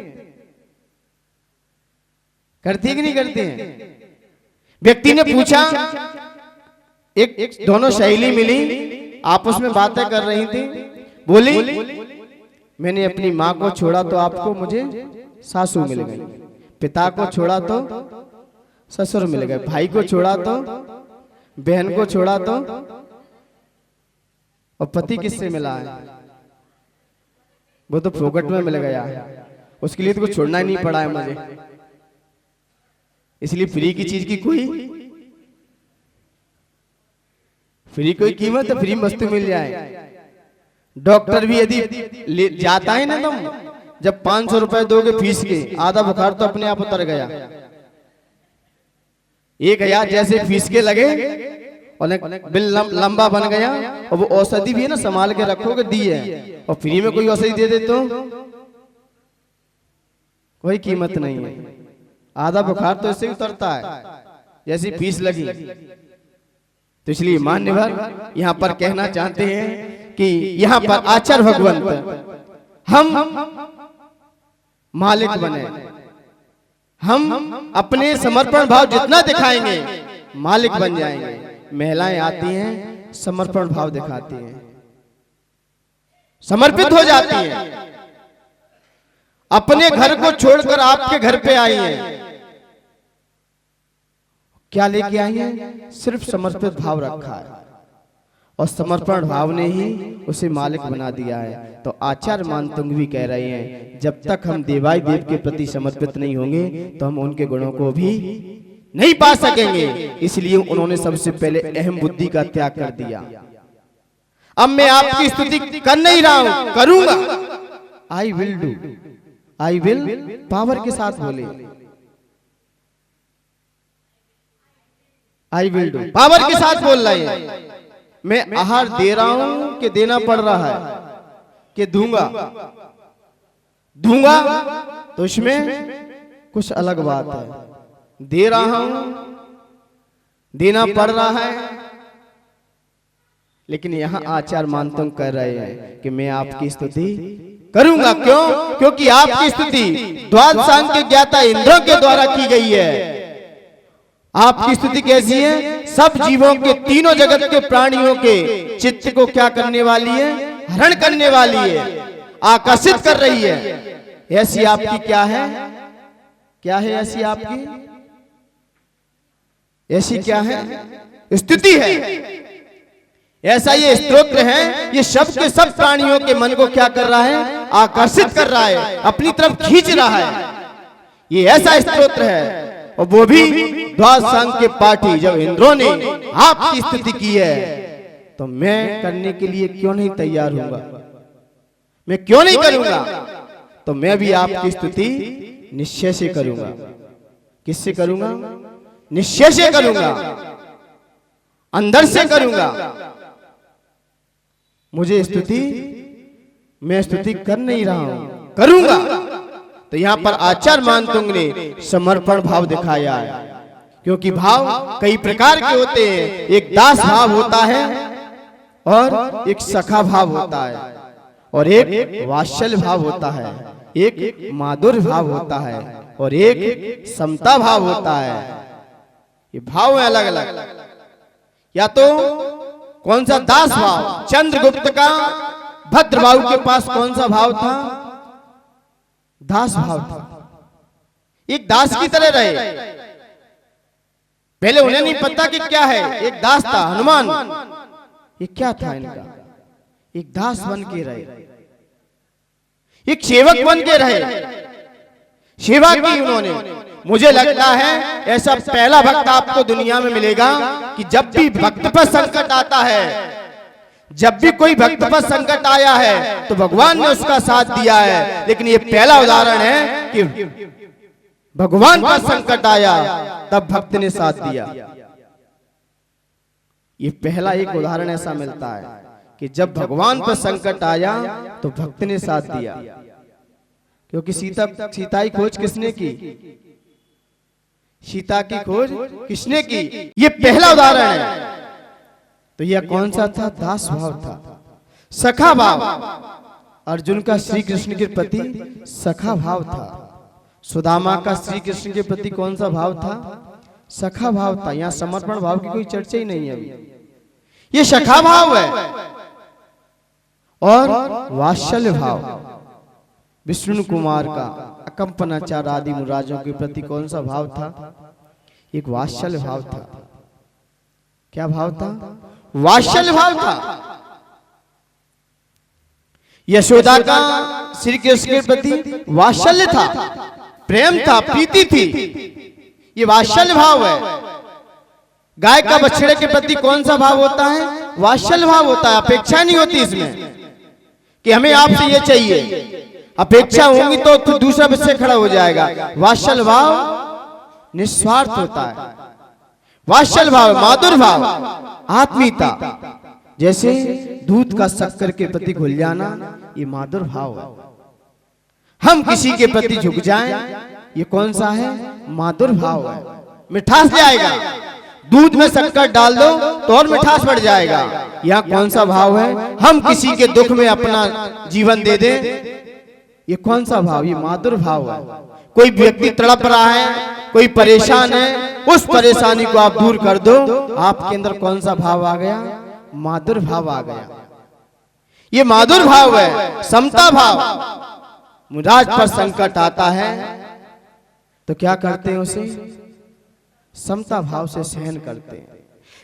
करती है कि नहीं करती हैं? व्यक्ति ने पूछा, एक दोनों सहेली मिली, आपस में बातें कर रही थी। बोली, मैंने अपनी माँ को छोड़ा तो आपको मुझे सासू मिल गई, पिता को छोड़ा तो ससुर मिल गए, भाई को छोड़ा तो, बहन को छोड़ा तो और पति किससे मिला है? वो तो फोकट में मिल गया, उसके लिए तो कुछ छोड़ना ही नहीं पड़ा है मुझे। इसलिए फ्री की चीज की कोई कीमत है, फ्री वस्तु मिल जाए। डॉक्टर भी यदि जाता है ना, तुम जब 500 रुपए दोगे फीस के, आधा बुखार तो अपने आप उतर गया। 1000 जैसे फीस के लगे और बिल लंबा बन गया, और वो औषधि भी है ना, संभाल के रखोगे, दी है, और फ्री में कोई औषधि दे दे तो कोई कीमत नहीं है। आधा बुखार तो इससे उतरता है जैसी फीस लगी। तो इसलिए मान्यवर यहाँ पर कहना चाहते हैं कि यहाँ पर आचार्य भगवंत हम मालिक बने, हम अपने समर्पण भाव जितना दिखाएंगे मालिक बन जाएंगे। महिलाएं आती हैं, समर्पण भाव दिखाती हैं, समर्पित हो जाती हैं, अपने घर को छोड़कर आपके घर पे आई हैं। क्या लेके आई हैं? सिर्फ समर्पित भाव रखा है, और समर्पण भाव ने ही उसे मालिक बना दिया है। तो आचार्य मानतुंग भी कह रहे हैं, जब तक हम देवाई देव के प्रति समर्पित नहीं होंगे तो हम उनके गुणों को भी नहीं पा सकेंगे। इसलिए उन्होंने सबसे पहले अहम बुद्धि का त्याग कर दिया। अब मैं आपकी स्तुति कर नहीं रहा हूं, करूंगा। I will do, I will power के साथ बोले, आई विल डू पावर के साथ बोल रहे हैं। मैं आहार दे रहा हूं कि देना पड़ रहा है कि दूंगा तो इसमें कुछ अलग बात है। दे रहा हूं, देना पड़ रहा है, लेकिन यहां आचार्य मानतुंग कर रहे हैं कि मैं आपकी स्तुति करूंगा। क्यों? क्योंकि आपकी स्तुति द्वादशांग के ज्ञाता इंद्रों के द्वारा की गई है। आपकी स्तुति कैसी है? सब जीवों के, तीनों जगत के प्राणियों के चित्त को क्या करने वाली है? हरण करने वाली है, आकर्षित कर रही है। ऐसी आपकी क्या है? क्या है ऐसी आपकी? ऐसी क्या है? स्तुति है। ऐसा ये स्तोत्र है, ये सब के सब प्राणियों के मन को क्या कर रहा है? आकर्षित कर रहा है, अपनी तरफ खींच रहा है। ये ऐसा स्तोत्र है, और वो भी द्वादशांग के पाठी। जब इंद्रों ने आपकी स्तुति की है तो मैं करने के लिए क्यों नहीं तैयार होऊंगा? मैं क्यों नहीं करूंगा? तो मैं भी आपकी स्तुति निश्चय से करूंगा। किससे करूंगा? निश्चय से करूंगा, अंदर से करूंगा। मुझे स्तुति, मैं स्तुति कर नहीं रहा हूं, करूंगा। तो यहां पर आचार्य मानतुंग ने समर्पण भाव दिखाया है, क्योंकि भाव कई प्रकार के होते हैं। एक दास भाव होता है, और एक सखा भाव होता है, और एक वात्सल्य भाव होता है, एक माधुर्य भाव होता है, और एक समता भाव होता है। ये भाव है अलग अलग। या तो कौन सा दास भाव? चंद्रगुप्त का भद्रबाहु के पास कौन सा भाव था? दास भाव था। एक दास की तरह रहे। पहले उन्हें नहीं पता कि क्या है। एक दास था हनुमान। ये क्या था इनका? एक दास बन के रहे, एक सेवक बन के रहे, सेवा की उन्होंने। मुझे लगता है ऐसा पहला भक्त आपको दुनिया में मिलेगा कि जब भी भक्त पर संकट आता है, जब भी कोई भक्त पर संकट आया है तो भगवान ने उसका साथ दिया है। लेकिन ये पहला उदाहरण है कि भगवान पर संकट आया तब भक्त ने साथ दिया। ये पहला एक उदाहरण ऐसा मिलता है कि जब भगवान पर संकट आया तो भक्त ने साथ दिया। क्योंकि सीता की खोज किसने की? सीता की खोज किसने की? ये पहला उदाहरण है। तो यह कौन सा था? दास भाव था, सखा भाव। अर्जुन का श्री कृष्ण के प्रति सखा भाव था। सुदामा का श्री कृष्ण के प्रति कौन सा भाव था? सखा भाव था। यहाँ समर्पण भाव की कोई चर्चा ही नहीं है अभी। ये सखा भाव है। और वात्सल्य भाव, विष्णु कुमार का अकंपनाचार्य आदि मुराजों के प्रति कौन सा भाव था? एक वात्सल्य भाव था। क्या भाव था? वात्सल्य भाव था। यशोदा का श्री कृष्ण के प्रति वात्सल्य था, प्रेम था, प्रीति थी। ये वात्सल्य भाव है। गाय का बछड़े के प्रति कौन सा भाव होता है? वात्सल्य भाव होता है। अपेक्षा नहीं होती इसमें कि हमें आपसे ये चाहिए। अपेक्षा होगी तो दूसरा बच्चे खड़ा हो जाएगा। वात्सल्य भाव निस्वार्थ होता है। वात्सल्य भाव, माधुर भाव, आत्मीयता। जैसे दूध का शक्कर के प्रति घुल जाना, ये माधुर भाव है। हम किसी के प्रति झुक जाएं, ये कौन सा है? माधुर भाव है। मिठास जाएगा। दूध में शक्कर डाल दो तो और मिठास बढ़ जाएगा। यह कौन सा भाव है? हम किसी के दुख में अपना जीवन दे दें, ये कौन सा भाव? ये माधुर भाव है। कोई व्यक्ति तड़प रहा है, कोई परेशान है, उस परेशानी को आप दूर कर दो, आपके अंदर कौन सा भाव आ गया? माधुर भाव आ गया। ये माधुर भाव है, समता भाव। मुराद पर संकट आता है तो क्या करते हैं? उसे समता भाव से सहन करते हैं।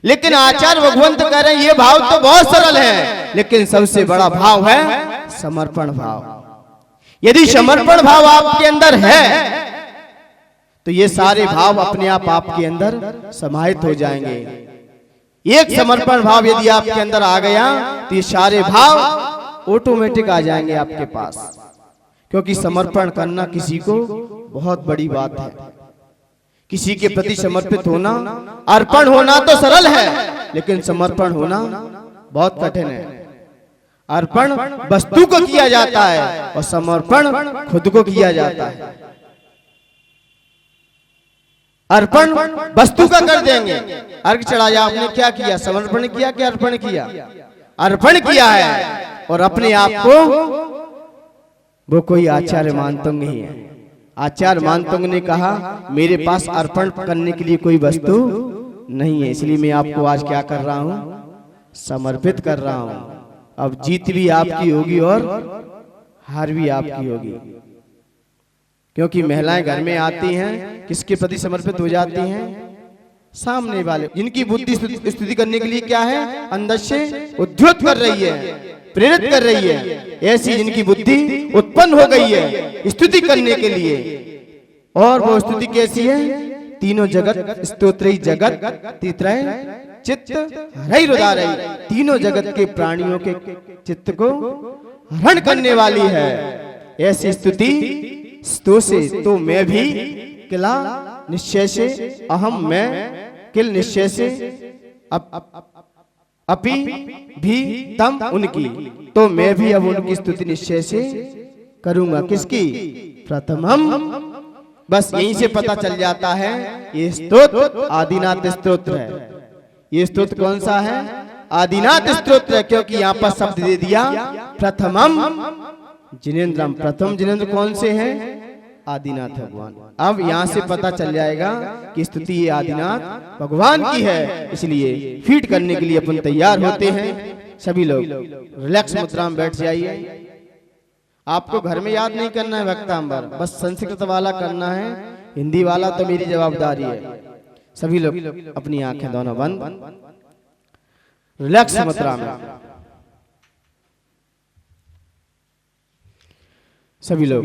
लेकिन आचार्य भगवंत कह रहे हैं ये भाव तो बहुत सरल है, लेकिन सबसे बड़ा भाव है समर्पण भाव। यदि समर्पण भाव आपके अंदर है तो ये सारे भाव अपने आप आपके अंदर समाहित हो जाएंगे। एक समर्पण भाव यदि आपके अंदर आ गया तो ये सारे भाव ऑटोमेटिक आ जाएंगे आपके पास। क्योंकि समर्पण करना किसी को बहुत बड़ी बात है। किसी के प्रति समर्पित होना, अर्पण होना तो सरल है, लेकिन समर्पण होना बहुत कठिन है। अर्पण वस्तु को किया जाता है और समर्पण खुद को किया जाता है। अर्पण वस्तु का कर देंगे, अर्घ चढ़ाया, आपने क्या किया? समर्पण किया कि अर्पण किया? अर्पण किया है। और अपने आप को वो कोई आचार्य मानतुंग नहीं है। आचार्य मानतुंग ने कहा मेरे पास अर्पण करने के लिए कोई वस्तु नहीं है, इसलिए मैं आपको आज क्या कर रहा हूं? समर्पित कर रहा हूं। अब जीत भी आपकी होगी और हार भी आपकी होगी। क्योंकि महिलाएं घर में आती हैं, किसके प्रति समर्पित हो जाती हैं? सामने वाले। जिनकी बुद्धि स्तुति करने के लिए क्या है? अंदर से उद्युत कर रही है, प्रेरित कर रही है। ऐसी जिनकी बुद्धि उत्पन्न हो गई है स्तुति करने के लिए। और वो स्तुति कैसी है? तीनों जगत स्तोत्रई जगत तित्रय चित्त हरई रुदारई। तीनों जगत के प्राणियों के चित्त को हरण करने वाली है। ऐसी स्तुति स्तो से तो मैं भी किला निश्चय से, अहम मैं किल निश्चय से, अपि भी तम उनकी, तो मैं भी अब उनकी स्तुति निश्चय से करूंगा। किसकी? प्रथमम। बस यहीं से पता चल जाता है ये स्तोत्र आदिनाथ स्तोत्र है। ये स्तोत्र कौन सा है? आदिनाथ स्तोत्र है। क्योंकि यहाँ पर शब्द दे दिया प्रथमम जिनेन्द्रम। प्रथम जिनेन्द्र कौन से हैं? आदिनाथ भगवान। अब यहाँ से पता चल जाएगा कि स्तुति ये आदिनाथ भगवान की है। इसलिए फीड करने के लिए अपन तैयार होते हैं। सभी लोग रिलैक्स मुद्रा में बैठ जाइए। आपको घर में याद नहीं करना है भक्तांबर, बस संस्कृत वाला करना है, हिंदी वाला तो मेरी जवाबदारी है। सभी लोग अपनी आंखें दोनों बंद, रिलैक्स मुद्रा में सभी लोग।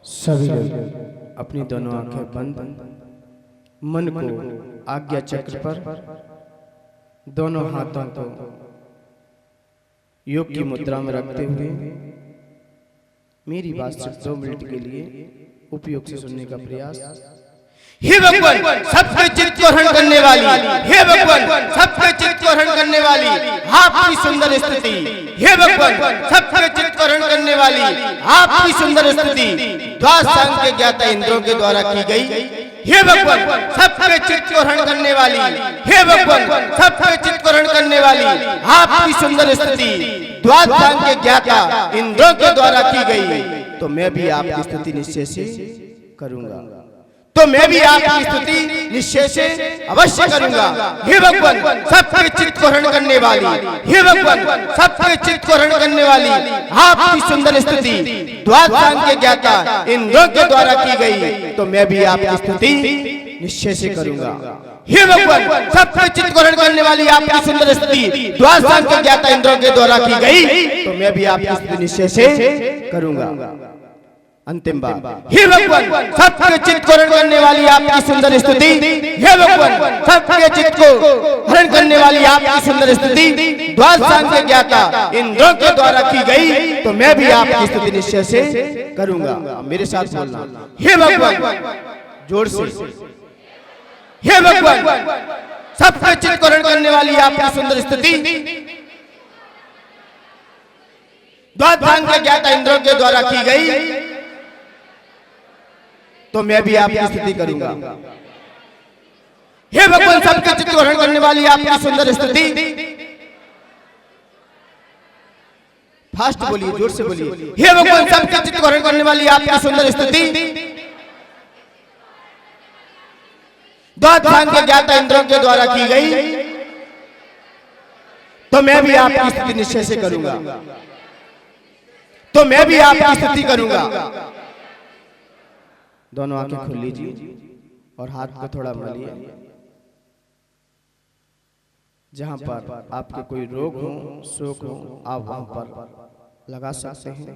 सभी लोग अपनी दोनों आंखें बंद, मन को आज्ञा चक्र पर, दोनों हाथों को योग की मुद्रा में रखते हुए मेरी बात सिर्फ 2 मिनट के लिए उपयोग से सुनने का प्रयास। हे भगवान, सबके चित्त को हरण करने वाली, हे भगवान, सबके चित्त को हरण करने वाली आपकी सुंदर स्तुति, हे भगवान, सबके चित्त को हरण करने वाली आपकी सुंदर स्तुति द्वादशांग के ज्ञाता इंद्रों के द्वारा की गई। हे भगवान, सबके चित्त को हरण करने वाली, हे भगवान, सबके चित्त को हरण करने वाली आपकी सुंदर स्तुति द्वादशांग के ज्ञाता इंद्रों के द्वारा की गई। तो मैं भी आपकी स्तुति निश्चय से करूंगा, तो मैं भी आपकी स्तुति निश्चय से अवश्य करूंगा। हे भगवान, सबके चित्त को हरण करने वाली, हे भगवान, सबके चित्त को हरण करने वाली आपकी सुंदर स्तुति द्वादशांग के ज्ञाता इंद्रों के द्वारा की गई। तो मैं भी आपकी स्तुति निश्चय से करूंगा। हे भगवान, सबके चित्त को हरण करने वाली आपकी सुंदर स्तुति द्वादशांग के ज्ञाता इंद्रों के द्वारा की गई। तो मैं भी आपकी स्तुति निश्चय से करूंगा। अंतिम बात, हे भगवान, सबके चित्त को हरण करने वाली आपकी सुंदर स्तुति, हे भगवान, सबके चित्त को हरण करने वाली आपकी सुंदर स्तुति द्वादशांग के ज्ञाता इंद्रों के द्वारा की गई। तो मैं भी आपकी स्तुति निश्चय से करूंगा। मेरे साथ बोलना, हे भगवान, जोर से, हे भगवान, सबके चित्त को हरण करने वाली आपकी सुंदर स्तुति द्वादशांग के ज्ञाता इंद्रों के द्वारा की गई। तो मैं भी आपकी स्तुति करूंगा। हे भगवान, सबके चित्त को हरण करने वाली आपकी सुंदर स्तुति, फास्ट बोलिए, जोर से बोलिए, हे भगवान, सबके चित्त को हरण करने वाली आपकी सुंदर स्तुति द्वादशांग के ज्ञाता इंद्रों के द्वारा की गई। तो मैं भी आपकी स्तुति निश्चय से करूंगा, तो मैं भी आपकी स्तुति करूंगा। दोनों आंखें खोल लीजिए और हाथ को थोड़ा मलिए। जहां पर आपके कोई रोग हो, शोक हो, आप वहां पर लगा सकते हैं।